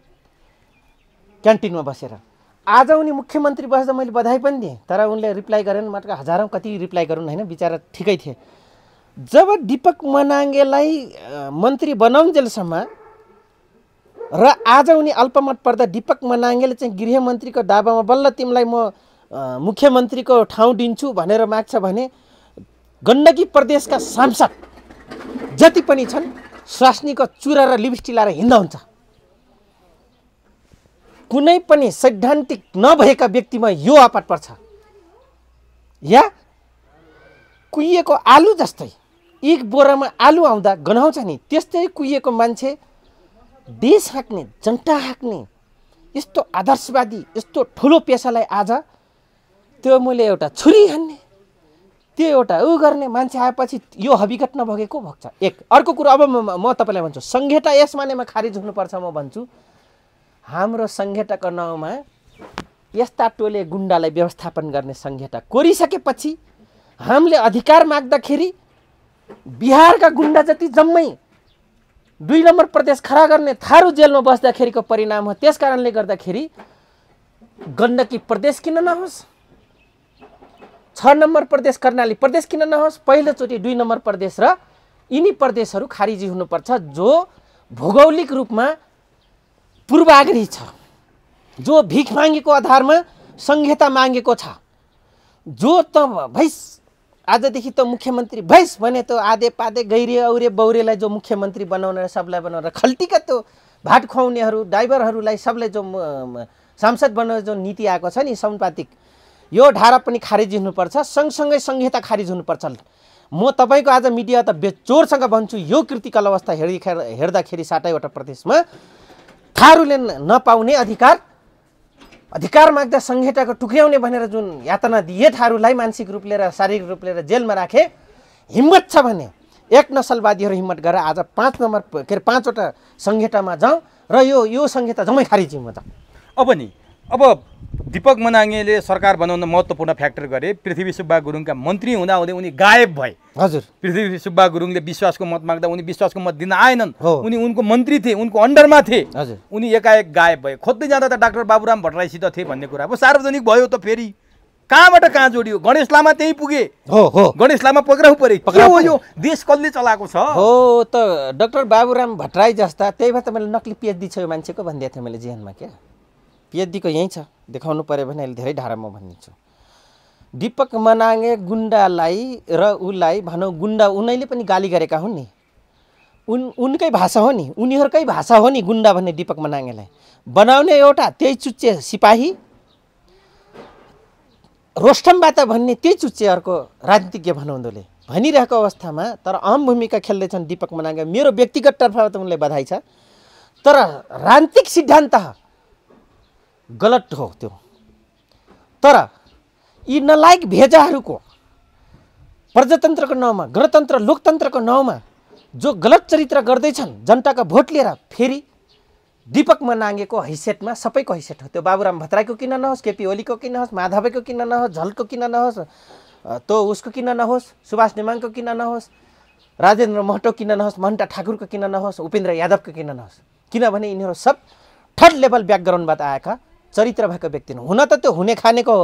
क्यान्टिनमा बसेर। आज उनी मुख्यमन्त्री बस्दा मैले बधाई पनि दिएँ, तर उनले रिप्लाई गरेन। मतलब हजारौँ कति रिप्लाई गरून् होइन, बिचरा ठिकै थिए। जब दीपक मनाङ्गेलाई मन्त्री बनाउन्जेलसम्म र आज उनी अल्पमत पर्दा दीपक मनाङ्गेले चाहिँ गृहमन्त्रीको दावामा बल्ल तिमीलाई म मुख्यमन्त्रीको ठाउँ दिन्छु भनेर माग्छ भने गण्डकी प्रदेशका सांसद जति पनि छन् स्वास्नीको चुरा र लिपस्टिक लाएर हिँड्दा हुन्छ। कुनै पनि सैद्धान्तिक नभएका व्यक्तिमा यो आपत पर्छ। या कुहिएको आलु जस्तै एक बोरामा आलु आउँदा गनाउँछ नि, त्यस्तै कुहिएको मान्छे देश हाँक्ने, जनता हाँक्ने यस्तो आदर्शवादी यस्तो ठुलो पेसालाई आज त्यो मैले एउटा छुरी हान्ने, त्यो एउटा उ गर्ने मान्छे आएपछि यो हविगत नभएको भोग्छ। एक अर्को कुरो अब म तपाईँलाई भन्छु, संहिता यस मानेमा खारिज हुनुपर्छ। म भन्छु हाम्रो संहिताको नाउँमा यस्ता टोले गुण्डालाई व्यवस्थापन गर्ने संहिता कोरिसकेपछि हामीले अधिकार माग्दाखेरि बिहारका गुण्डा जति जम्मै 2 नम्बर प्रदेश खडा गर्ने थारू जेलमा बस्दाखेरिको परिणाम हो। त्यस कारणले गर्दाखेरि गण्डकी प्रदेश किन नहोस्, 6 नम्बर प्रदेश कर्णाली प्रदेश किन नहोस्, पहिलोचोटि 2 नम्बर प्रदेश र यिनी प्रदेशहरू खारिजी हुनुपर्छ जो भौगोलिक रूपमा पूर्वाग्रही छ, जो भिख मागेको आधारमा संहिता मागेको छ, जो त भैस आजदेखि त मुख्यमन्त्री भैस भने त आधे पादे गैरे औरे बौरेलाई जो मुख्यमन्त्री बनाउन र सबलाई बनाउन खल्टीका त्यो भाट खुवाउनेहरू ड्राइभरहरूलाई सबलाई जो सांसद बनाउने जो नीति आएको छ नि समानुपातिक, यो धारा पनि खारिज हुनुपर्छ। सँगसँगै संहिता खारिज हुनुपर्छ। म तपाईँको आज मिडिया त बेचोरसँग भन्छु, यो क्रिटिकल अवस्था हेर्दाखेरि 7वटा प्रदेशमा थारूले नपाउने अधिकार माग्दा संहिताको टुक्र्याउने भनेर जुन यातना दिए थारूलाई मानसिक रूपले र शारीरिक रूपले र जेलमा राखे, हिम्मत छ भने एक नसलवादीहरू हिम्मत गरेर आज 5 नम्बर के अरे 5वटा संहितामा जाउँ र यो संहिता जम्मै खारिज हुन जाउँ। अब दीपक मनाङ्गेले सरकार बनाउन महत्त्वपूर्ण फ्याक्टर गरे। पृथ्वी सुब्बा गुरुङका मन्त्री हुँदाहुँदै उनी गायब भए। हजुर, पृथ्वी सुब्बा गुरुङले विश्वासको मत माग्दा उनी विश्वासको मत दिन आएनन्। उनी उनको मन्त्री थिए, उनको अन्डरमा थिए। हजुर, उनी एकाएक गायब भए। खोज्दै जाँदा त डाक्टर बाबुराम भट्टराईसित थिए भन्ने कुरा अब सार्वजनिक भयो त फेरि कहाँबाट कहाँ जोडियो। गणेश लामा त्यही पुगे। गणेश लामा पक्राउ परे। यो देश कसले चलाएको छ? हो त डाक्टर बाबुराम भट्टराई जस्ता, त्यही भएर त मैले नक्ली पिएचडी छ यो मान्छेको भनिदिएको थिएँ मैले जीवनमा। क्या पिएचडीको यहीँ छ, देखाउनु पऱ्यो भने अहिले धेरै धारामा भनिदिन्छु। दीपक मनाङे गुन्डालाई र उसलाई भनौँ गुन्डा उनीले पनि गाली गरेका हुन् नि, उनकै भाषा हो नि, उनीहरूकै भाषा हो नि गुन्डा भन्ने दीपक मनाङेलाई बनाउने एउटा त्यही चुच्चे सिपाही, रोस्टमबाट भन्ने त्यही चुच्चे अर्को राजनीतिज्ञ भनाउँदोले भनिरहेको अवस्थामा तर अहम भूमिका खेल्दैछन् दीपक मनाङे। मेरो व्यक्तिगत तर्फबाट उनलाई बधाई छ, तर राजनीतिक सिद्धान्त गलत हो त्यो। तर यी नलायक भेजाहरूको प्रजातन्त्रको नाउँमा, गणतन्त्र लोकतन्त्रको नाउँमा जो गलत चरित्र गर्दैछन् जनताका भोट लिएर, फेरि दीपक मनाङेको हैसियतमा सबैको हैसियत हो, त्यो बाबुराम भट्टराईको किन नहोस्, केपी ओलीको किन नहोस्, माधवको किन नहोस्, झलको किन नहोस्, तो उसको किन नहोस्, सुभाष नेमाङको किन नहोस्, राजेन्द्र महतो किन नहोस्, महन्ता ठाकुरको किन नहोस्, उपेन्द्र यादवको किन नहोस्, किनभने यिनीहरू सब थर्ड लेभल ब्याकग्राउन्डबाट आएका चरित्र भएका व्यक्ति हुन्। हुन त त्यो हुने खानेको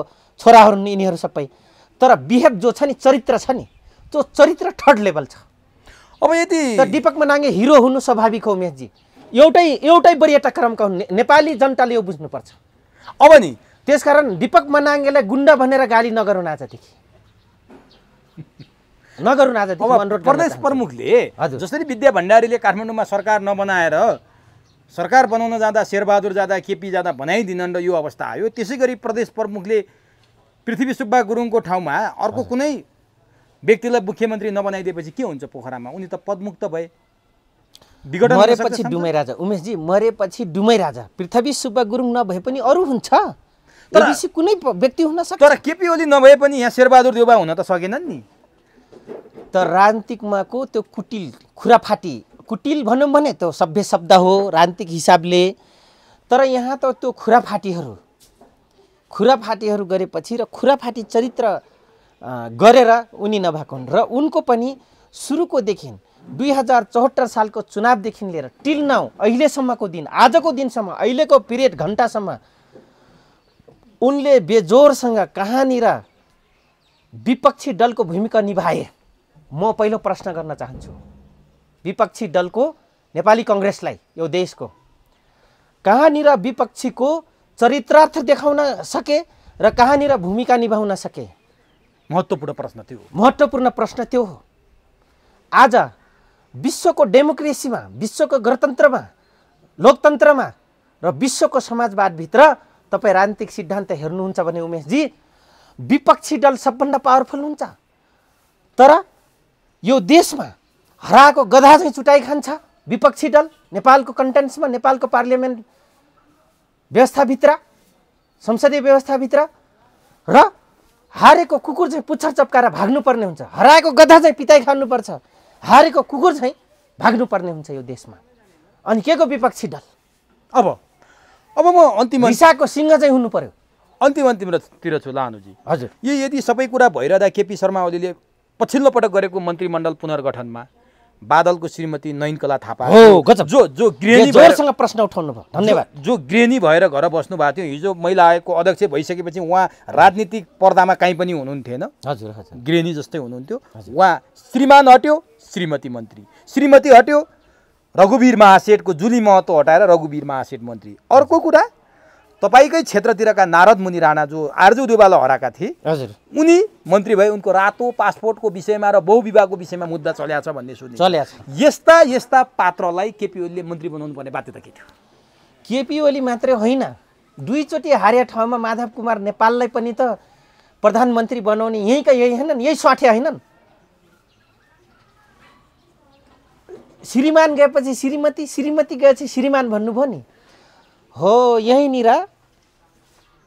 छोराहरू नि यिनीहरू सबै, तर बिहेभ जो छ नि, चरित्र छ नि, त्यो चरित्र थर्ड लेभल छ। अब यदि दीपक मनाङे हिरो हुनु स्वाभाविक हो उमेशजी, एउटै वरियता क्रमका हुन्, नेपाली जनताले यो बुझ्नुपर्छ। अब नि त्यसकारण दीपक मनाङेलाई गुन्डा भनेर गाली नगरौँ आजदेखि, नगरौँ आजदेखि अनुरोध गर्न प्रदेश प्रमुखले जसरी विद्या भण्डारीले काठमाडौँमा सरकार नबनाएर सरकार बनाउन जाँदा शेरबहादुर जाँदा केपी जाँदा बनाइदिनन् र यो अवस्था आयो, त्यसै गरी प्रदेश प्रमुखले पृथ्वी सुब्बा गुरुङको ठाउँमा अर्को कुनै व्यक्तिलाई मुख्यमन्त्री नबनाइदिएपछि के हुन्छ पोखरामा? उनी त पदमुक्त भए, विघटन मरेपछि डुमै राजा। उमेशजी मरेपछि डुमै राजा, पृथ्वी सुब्बा गुरुङ नभए पनि अरू हुन्छ, एबिसी कुनै व्यक्ति हुन सक्छ। तर केपी ओली नभए पनि यहाँ शेरबहादुर देउबा हुन त सकेनन् नि। तर राजनीतिकमाको त्यो कुटिल खुराफाटी, कुटिल भनौँ भने त्यो सभ्य शब्द हो राजनीतिक हिसाबले, तर यहाँ त त्यो खुराफाटीहरू गरेपछि र खुराफाटी चरित्र गरेर उनी नभएको हुन्। र उनको पनि सुरुकोदेखि 2074 सालको चुनावदेखि लिएर टिल नाउ अहिलेसम्मको दिन, आजको दिनसम्म, अहिलेको पिरियड घन्टासम्म उनले बेजोरसँग कहाँनिर विपक्षी दलको भूमिका निभाए। म पहिलो प्रश्न गर्न चाहन्छु विपक्षी दलको, नेपाली कांग्रेसलाई, यो देशको कहाँनिर विपक्षीको चरित्रार्थ देखाउन सके र कहाँनिर भूमिका निभाउन सके? महत्त्वपूर्ण प्रश्न त्यो, महत्त्वपूर्ण प्रश्न त्यो हो। आज विश्वको डेमोक्रेसीमा, विश्वको गणतन्त्रमा, लोकतन्त्रमा र विश्वको समाजवादभित्र तपाईँ राजनीतिक सिद्धान्त हेर्नुहुन्छ भने उमेशजी, विपक्षी दल सबभन्दा पावरफुल हुन्छ। तर यो देशमा हराएको गधा चाहिँ चुटाइ खान्छ विपक्षी दल, नेपालको कन्टेन्ट्समा, नेपालको पार्लियामेन्ट व्यवस्थाभित्र, संसदीय व्यवस्थाभित्र, र हारेको कुकुर चाहिँ पुच्छर चप्काएर भाग्नुपर्ने हुन्छ, हराएको गधा चाहिँ पिताई खानुपर्छ, हारेको कुकुर चाहिँ भाग्नुपर्ने हुन्छ यो देशमा। अनि के को विपक्षी दल? अब म अन्तिम भिसाको सिंह चाहिँ हुनु पर्यो। अन्तिमतिर छु लानुजी। हजुर, यदि सबै कुरा भइरहँदा केपी शर्मा ओलीले पछिल्लो पटक गरेको मन्त्रीमण्डल पुनर्गठनमा बादलको श्रीमती नयनकला थापा जो गृहिणी जोरसँग प्रश्न उठाउनु भयो, धन्यवाद, जो गृहिणी भएर घर बस्नु भएको थियो, हिजो महिला आयोगको अध्यक्ष भइसकेपछि उहाँ राजनीतिक पर्दामा कहीँ पनि हुनुहुन्थेन। हजुर, गृहिणी जस्तै हुनुहुन्थ्यो। उहाँ श्रीमान हट्यो, श्रीमती मन्त्री, श्रीमती हट्यो, रघुवीर महासेठको जुली महतो हटाएर रघुवीर महासेठ मन्त्री। अर्को कुरा, तपाईँकै क्षेत्रतिरका नारद मुनि राणा जो आर्जु देउवालाई हराएका थिए, हजुर, उनी मन्त्री भए, उनको रातो पासपोर्टको विषयमा र बहुविवाहको विषयमा मुद्दा चल्या छ भन्ने सुनिन्छ। यस्ता पात्रलाई केपी ओलीले मन्त्री बनाउनु पर्ने बाध्यता के थियो? केपी ओली मात्रै होइन, दुईचोटि हारिया ठाउँमा माधव कुमार नेपाललाई पनि त प्रधानमन्त्री बनाउने यहीँका यही हैनन्, यही स्वाठे हैनन्। श्रीमान गएपछि श्रीमती, श्रीमती गएपछि श्रीमान भन्नुभयो नि। हो, यहीँनिर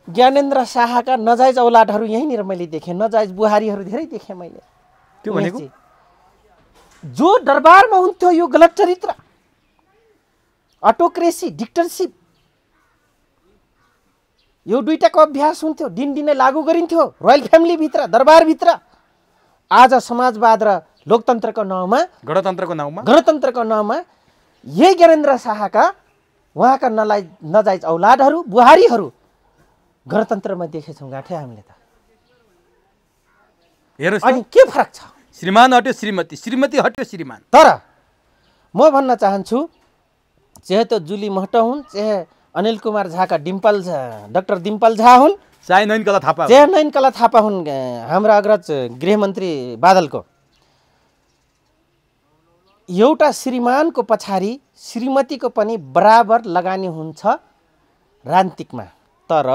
ज्ञानेन्द्र शाहका नजायज औलादहरू यहीँनिर मैले देखेँ, नजायज बुहारीहरू धेरै देखेँ मैले। त्यो भनेको जो दरबारमा हुन्थ्यो यो गलत चरित्र, अटोक्रेसी, डिक्टरसिप, यो दुईटाको अभ्यास हुन्थ्यो, दिनदिनै लागू गरिन्थ्यो रोयल फ्यामिलीभित्र, दरबारभित्र। आज समाजवाद र लोकतन्त्रको नाउँमा, गणतन्त्रको नाउँमा यही ज्ञानेन्द्र शाहका उहाँका नजायज औलादहरू, बुहारीहरू गणतन्त्रमा देखेछौँ गाँठे हामीले त। अनि के फरक छ? श्रीमान हट्यो श्रीमती, श्रीमती हट्यो श्रीमान। तर म भन्न चाहन्छु, चाहे त जुली महतो हुन्, चाहे अनिल कुमार झाका डाक्टर डिम्पल झा हुन्, चाहे नयनकला थापा हुन् हाम्रा अग्रज गृहमन्त्री बादलको एउटा श्रीमानको पछाडि श्रीमतीको पनि बराबर लगानी हुन्छ राजनीतिकमा। तर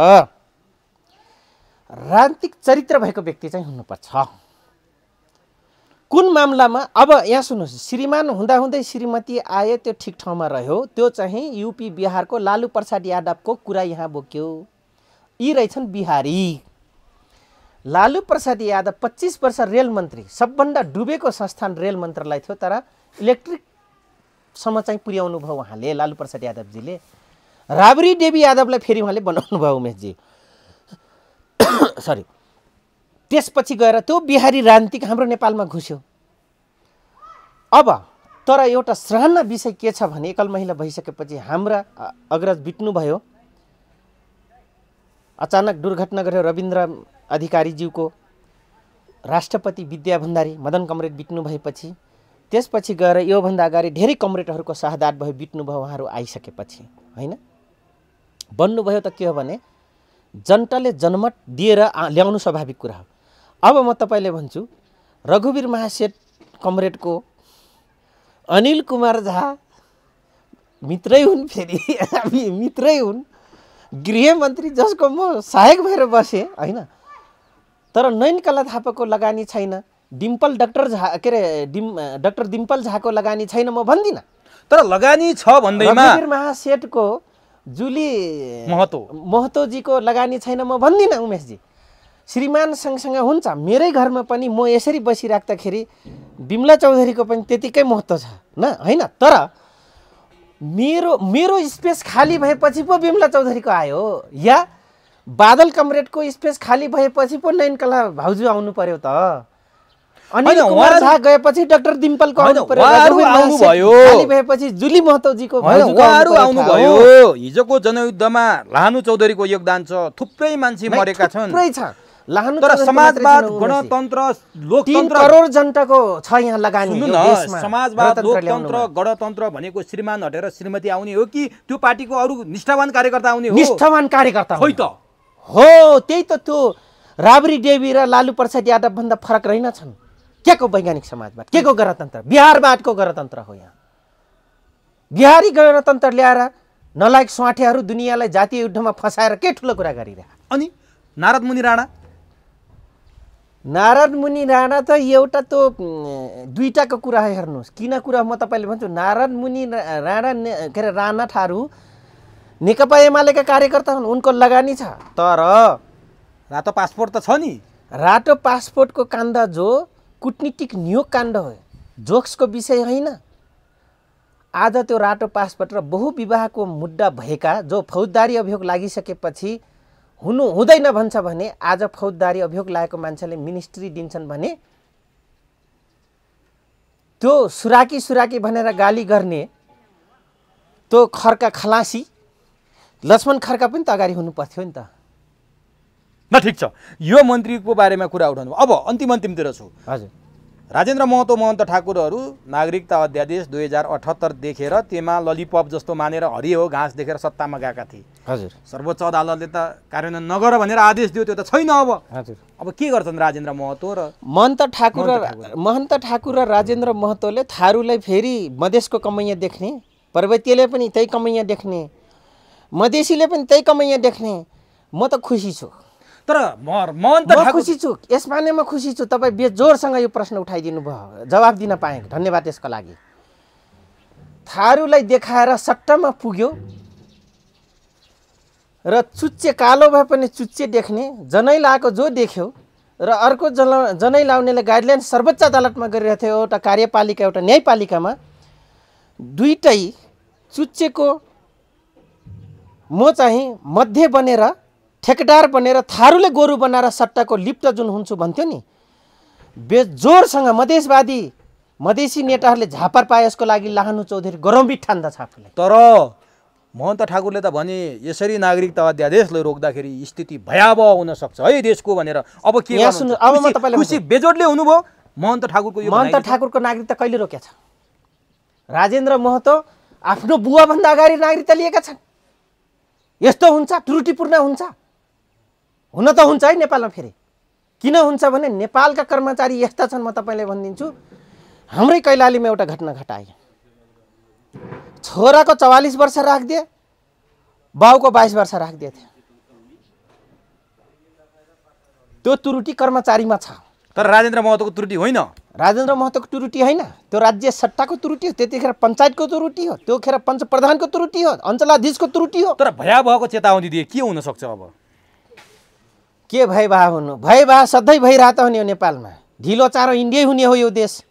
राजनीतिक चरित्र भएको व्यक्ति चाहिँ हुनुपर्छ। कुन मामलामा अब यहाँ सुन्नुहोस्, श्रीमान हुँदाहुँदै श्रीमती आए त्यो ठिक ठाउँमा रह्यो, त्यो चाहिँ युपी बिहारको लालु प्रसाद यादवको कुरा यहाँ बोक्यो। यी रहेछन् बिहारी। लालु प्रसाद यादव 25 वर्ष रेल मन्त्री, सबभन्दा डुबेको संस्थान रेल मन्त्रालय थियो, तर इलेक्ट्रिकसम्म चाहिँ पुर्याउनु भयो उहाँले, लालु प्रसाद यादवजीले। राबरी देवी यादवलाई फेरि उहाँले बनाउनु भयो उमेशजी, सरी। त्यसपछि गएर त्यो बिहारी राजनीतिक हाम्रो नेपालमा घुस्यो। अब तर एउटा सराहना विषय के छ भने एकल महिला भइसकेपछि हाम्रा अग्रज बित्नुभयो, अचानक दुर्घटना गरेर रविन्द्र अधिकारीज्यूको राष्ट्रपति विद्या भण्डारी मदन कमरेड बित्नु भएपछि, त्यसपछि गएर योभन्दा अगाडि धेरै कमरेडहरूको शहादत भयो, बित्नुभयो उहाँहरू आइसकेपछि, होइन? बन्नुभयो त के हो भने जनताले जनमत दिएर ल्याउनु स्वाभाविक कुरा हो। अब म तपाईँले भन्छु, रघुवीर महासेठ कमरेडको अनिल कुमार झा मित्रै हुन्, फेरि हामी मित्रै हुन्, गृहमन्त्री जसको म सहायक भएर बसेँ, होइन? तर नयनकला थापाको लगानी छैन, डिम्पल डाक्टर झा के अरे डाक्टर डिम्पल झाको लगानी छैन म भन्दिनँ। तर लगानी छ भन्दैमा रघुवीर महासेठको जुली महतोजीको लगानी छैन म भन्दिनँ उमेशजी। श्रीमान सँगसँगै हुन्छ। मेरै घरमा पनि म यसरी बसिराख्दाखेरि बिमला चौधरीको पनि त्यतिकै महत्त्व छ न, होइन? तर मेरो स्पेस खाली भएपछि पो बिमला चौधरीको आयो, या बादल कमरेडको स्पेस खाली भएपछि पो नयनकला भाउजू आउनु पर्यो त। अनिल कुमार झा गएपछि डाक्टर डिम्पलको आउनु पर्यो, खाली भएपछि जुली महतोजीको उहाँहरू आउनुभयो। हिजोको जनयुद्धमा लाहानु चौधरीको योगदान छ, थुप्रै मान्छे मरेका छन्, थुप्रै छ। तर समाजवाद, गणतन्त्र, लोकतन्त्र 3 करोड जनताको छ यहाँ लगानी। समाजवाद, लोकतन्त्र, गणतन्त्र भनेको श्रीमान हटेर श्रीमती आउने हो कि त्यो पार्टीको अरू निष्ठावान कार्यकर्ता आउने हो? निष्ठावान कार्यकर्ता हो त हो। त्यही त त्यो राबरी देवी र लालु प्रसाद यादव भन्दा फरक रहेनछन्। के को वैज्ञानिक समाजवाद, के को गणतन्त्र? बिहारवादको गणतन्त्र हो। यहाँ बिहारी गणतन्त्र ल्याएर नलायक स्वाठेहरू दुनियाँलाई जातीय युद्धमा फसाएर के ठुलो कुरा गरिरहे। अनि नारद मुनि राणा त एउटा त दुईटाको कुरा हेर्नुहोस्। किन कुरा म तपाईँले भन्छु, नारद मुनि राणा के अरे राणा ठारू नेकपा एमालेका कार्यकर्ता हुन्, उनको लगानी छ। तर रातो पासपोर्ट त छ नि। रातो पासपोर्टको काण्ड जो कूटनीतिक नियोग काण्ड हो, जोक्सको विषय होइन। आज त्यो रातो पासपोर्ट र बहुविवाहको मुद्दा भएका जो फौजदारी अभियोग लागिसकेपछि हुनु हुँदैन भन्छ भने, आज फौजदारी अभियोग लागेको मान्छेले मिनिस्ट्री दिन्छन् भने त्यो सुराकी भनेर गाली गर्ने त्यो खर्का खलासी लक्ष्मण खर्का पनि त अगाडि हुनु पर्थ्यो नि त। न ठिक छ, यो मन्त्रीको बारेमा कुरा उठाउनु। अब अन्तिमतिर छु। हजुर, राजेन्द्र महतो महन्त ठाकुरहरू नागरिकता अध्यादेश 2078 देखेर त्यसमा ललिपप जस्तो मानेर हरियो घाँस देखेर सत्तामा गएका थिए। हजुर, सर्वोच्च अदालतले त कार्यान्वयन नगर भनेर आदेश दियो, त्यो त छैन। हजुर, अब के गर्छन् राजेन्द्र महतो र महन्त ठाकुर र राजेन्द्र महतोले थारूलाई फेरि मधेसको कमैया देख्ने, पर्वतीयले पनि त्यही कमैया देख्ने, मधेसीले पनि त्यही कमैया देख्ने। म त खुसी छु। तर म खुसी छु, यसमा नै म खुसी छु। तपाईँ बेजोरसँग यो प्रश्न उठाइदिनु भयो, जवाब दिन पाएँ, धन्यवाद यसको लागि। थारूलाई देखाएर सट्टामा पुग्यो र चुच्चे कालो भए पनि चुच्चे देख्ने, जनै लाएको जो देख्यो र अर्को जनै लाउनेले गाइडलाइन सर्वोच्च अदालतमा गरिरहेको थियो, एउटा कार्यपालिका एउटा न्यायपालिकामा। दुईटै चुच्चेको म चाहिँ मध्य बनेर ठेकेदार बनेर थारूले गोरु बनाएर सट्टाको लिप्त जुन हुन्छु भन्थ्यो नि, बेजोरसँग मधेसी नेताहरूले झापर पाए। यसको लागि लाहानु चौधरी गरौँबित ठान्दछ आफूलाई। तर महन्त ठाकुरले त भने यसरी नागरिकता अध्यादेशले रोक्दाखेरि स्थिति भयावह हुन सक्छ है देशको भनेर। अब के सुन्नु, अब म तपाईँलाई खुसी बेजोडले हुनुभयो। महन्त ठाकुरको नागरिकता कहिले रोकेछ? राजेन्द्र महतो आफ्नो बुवाभन्दा अगाडि नागरिकता लिएका छन्। यस्तो हुन्छ, त्रुटिपूर्ण हुन्छ। हुन त हुन्छ है नेपालमा फेरि। किन हुन्छ भने नेपालका कर्मचारी यस्ता छन्, म तपाईँलाई भनिदिन्छु। हाम्रै कैलालीमा एउटा घटना घटाए, छोराको 44 वर्ष राखिदिए, बाउको 22 वर्ष राखिदिए थियो। त्यो त्रुटि कर्मचारीमा छ, तर राजेन्द्र महतोको त्रुटि होइन। राजेन्द्र महतोको त्रुटि होइन, त्यो राज्य सट्टाको त्रुटि हो, त्यतिखेर पञ्चायतको त्रुटि हो, त्यो खेर पञ्च प्रधानको त्रुटि हो, अञ्चलाधीशको त्रुटि हो। तर भयावहको चेतावनी दिए, के हुन सक्छ अब? के भयवाह हुनु? भयवाह सधैँ भइरहेको हो नि यो नेपालमा। ढिलो चाँडो इन्डिया हुने हो यो देश।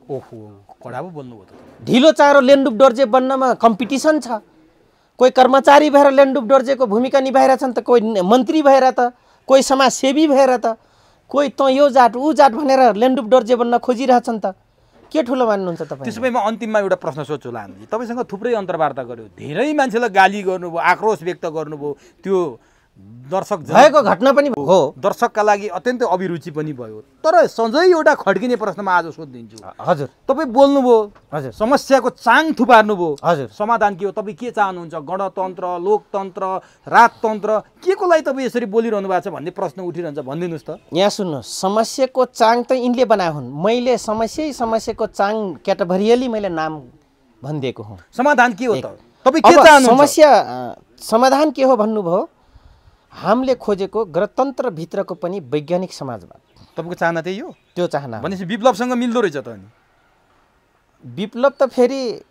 ओहो, कडा पो बोल्नुभयो त। ढिलो चाँडो ल्यान्डुप डोर्जे बन्नमा कम्पिटिसन छ। कोही कर्मचारी भएर ल्यान्डुप डोर्जेको भूमिका निभाइरहेछन् त, कोही मन्त्री भएर त, कोही समाजसेवी भएर त, कोही त यो जात ऊ जात भनेर ल्यान्डुप डोर्जे बन्न खोजिरहेछन् त। के ठुलो मान्नुहुन्छ तपाईँ? त्यसो भए म अन्तिममा एउटा प्रश्न सोध्छु लामजी। तपाईँसँग थुप्रै अन्तर्वार्ता गर्यो, धेरै मान्छेलाई गाली गर्नुभयो, आक्रोश व्यक्त गर्नुभयो, त्यो दर्शक भएको घटना पनि हो, दर्शकका लागि अत्यन्तै अभिरुचि पनि भयो। तर सधैँ एउटा खड्किने प्रश्नमा आज सोधिदिन्छु। हजुर, तपाईँ बोल्नुभयो, हजुर, समस्याको चाङ थुपार्नुभयो, हजुर, समाधान के हो? तपाईँ के चाहनुहुन्छ? गणतन्त्र, लोकतन्त्र, राजतन्त्र, के को लागि तपाईँ यसरी बोलिरहनु भएको छ भन्ने प्रश्न उठिरहन्छ, भनिदिनुहोस् त। यहाँ सुन्नुहोस्, समस्याको चाङ त यिनले बनाए हुन्, मैले समस्याको चाङ क्याटेगोरियली मैले नाम भनिदिएको हुँ। समाधान के हो त? तपाईँ के चाहनुहुन्छ? समस्या समाधान के हो भन्नुभयो? हामीले खोजेको गणतन्त्रभित्रको पनि वैज्ञानिक समाजवाद। तपाईँको चाहना त्यही हो? त्यो चाहना भनेपछि विप्लवसँग मिल्दो रहेछ त अनि? विप्लव त फेरि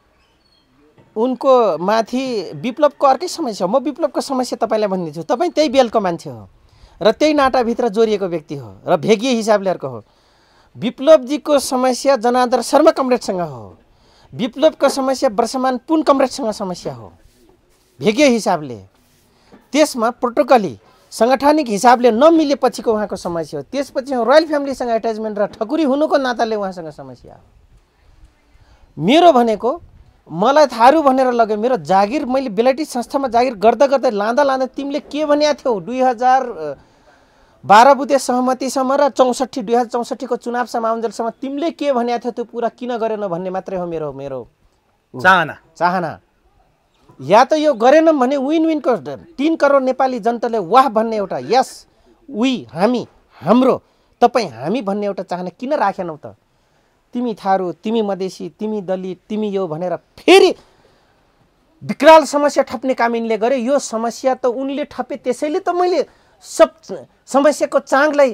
उनको माथि विप्लवको अर्कै समस्या हो। म विप्लवको समस्या तपाईँलाई भनिदिन्छु। तपाईँ त्यही बेलको मान्छे हो र त्यही नाटाभित्र जोडिएको व्यक्ति हो र भेगीय हिसाबले अर्को हो। विप्लवजीको समस्या जनार्दन शर्मा कमरेडसँग हो, विप्लवको समस्या वर्षमान पुन कमरेडसँग समस्या हो भेगीय हिसाबले। त्यसमा प्रोटोकली साङ्गठनिक हिसाबले नमिलेपछिको उहाँको समस्या हो। त्यसपछि रोयल फ्यामिलीसँग एट्याचमेन्ट र ठकुरी हुनुको नाताले उहाँसँग समस्या हो। मेरो भनेको मलाई थारू भनेर लग्यो, मेरो जागिर मैले बेलायती संस्थामा जागिर गर्दा गर्दै लाँदा तिमीले के भनेको थियौ 2012 बुधे सहमतिसम्म र 2064 को चुनावसम्म आउन्जेलसम्म तिमीले के भनेको थियौ त्यो पुरा किन गरेन भन्ने मात्रै हो मेरो चाहना। या त यो गरेनौँ भने विन विनको 3 करोड नेपाली जनताले वाह भन्ने एउटा यस वी हामी हाम्रो तपाईँ हामी भन्ने एउटा चाहना किन राखेनौ त? तिमी थारू, तिमी मधेसी, तिमी दलित, तिमी यो भनेर फेरि विकराल समस्या थप्ने काम यिनले गरे। यो समस्या त उनले थपे, त्यसैले त मैले सब समस्याको चाङलाई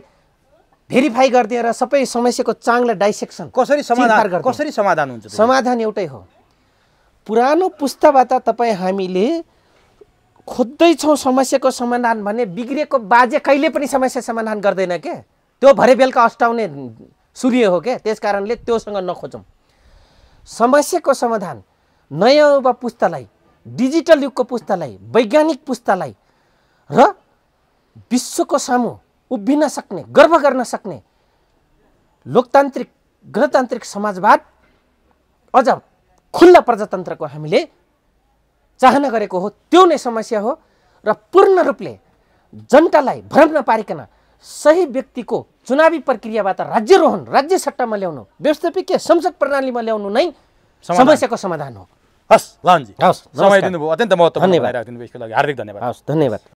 भेरिफाई गरिदिएँ र सबै समस्याको चाङलाई डाइसेक्सन कसरी समाधान हुन्छ? समाधान एउटै हो। पुरानो पुस्ताबाट तपाईँ हामीले खोज्दैछौँ समस्याको समाधान भने बिग्रेको बाजे कहिले पनि समस्या समाधान गर्दैन के, त्यो भरे बेलुका अस्टाउने सूर्य हो के। त्यस कारणले त्योसँग नखोजौँ। समस्याको समाधान नयाँ युवा पुस्तालाई, डिजिटल युगको पुस्तालाई, वैज्ञानिक पुस्तालाई र विश्वको सामु उभिन सक्ने, गर्व गर्न सक्ने लोकतान्त्रिक गणतान्त्रिक समाजवाद अझ खुल्ला प्रजातन्त्रको हामीले चाहना गरेको हो। त्यो नै समस्या हो र पूर्ण रूपले जनतालाई भ्रम नपारिकन सही व्यक्तिको चुनावी प्रक्रियाबाट राज्यारोहण, राज्य सट्टामा ल्याउनु, व्यवस्थापिकीय संसद प्रणालीमा ल्याउनु नै समस्याको समाधान हो। हस् लालजी, हस्, समय दिनुभयो, अत्यन्त महत्त्वपूर्ण धन्यवाद। राखिदिनु भयो, यसको लागि हार्दिक धन्यवाद। हस्, धन्यवाद।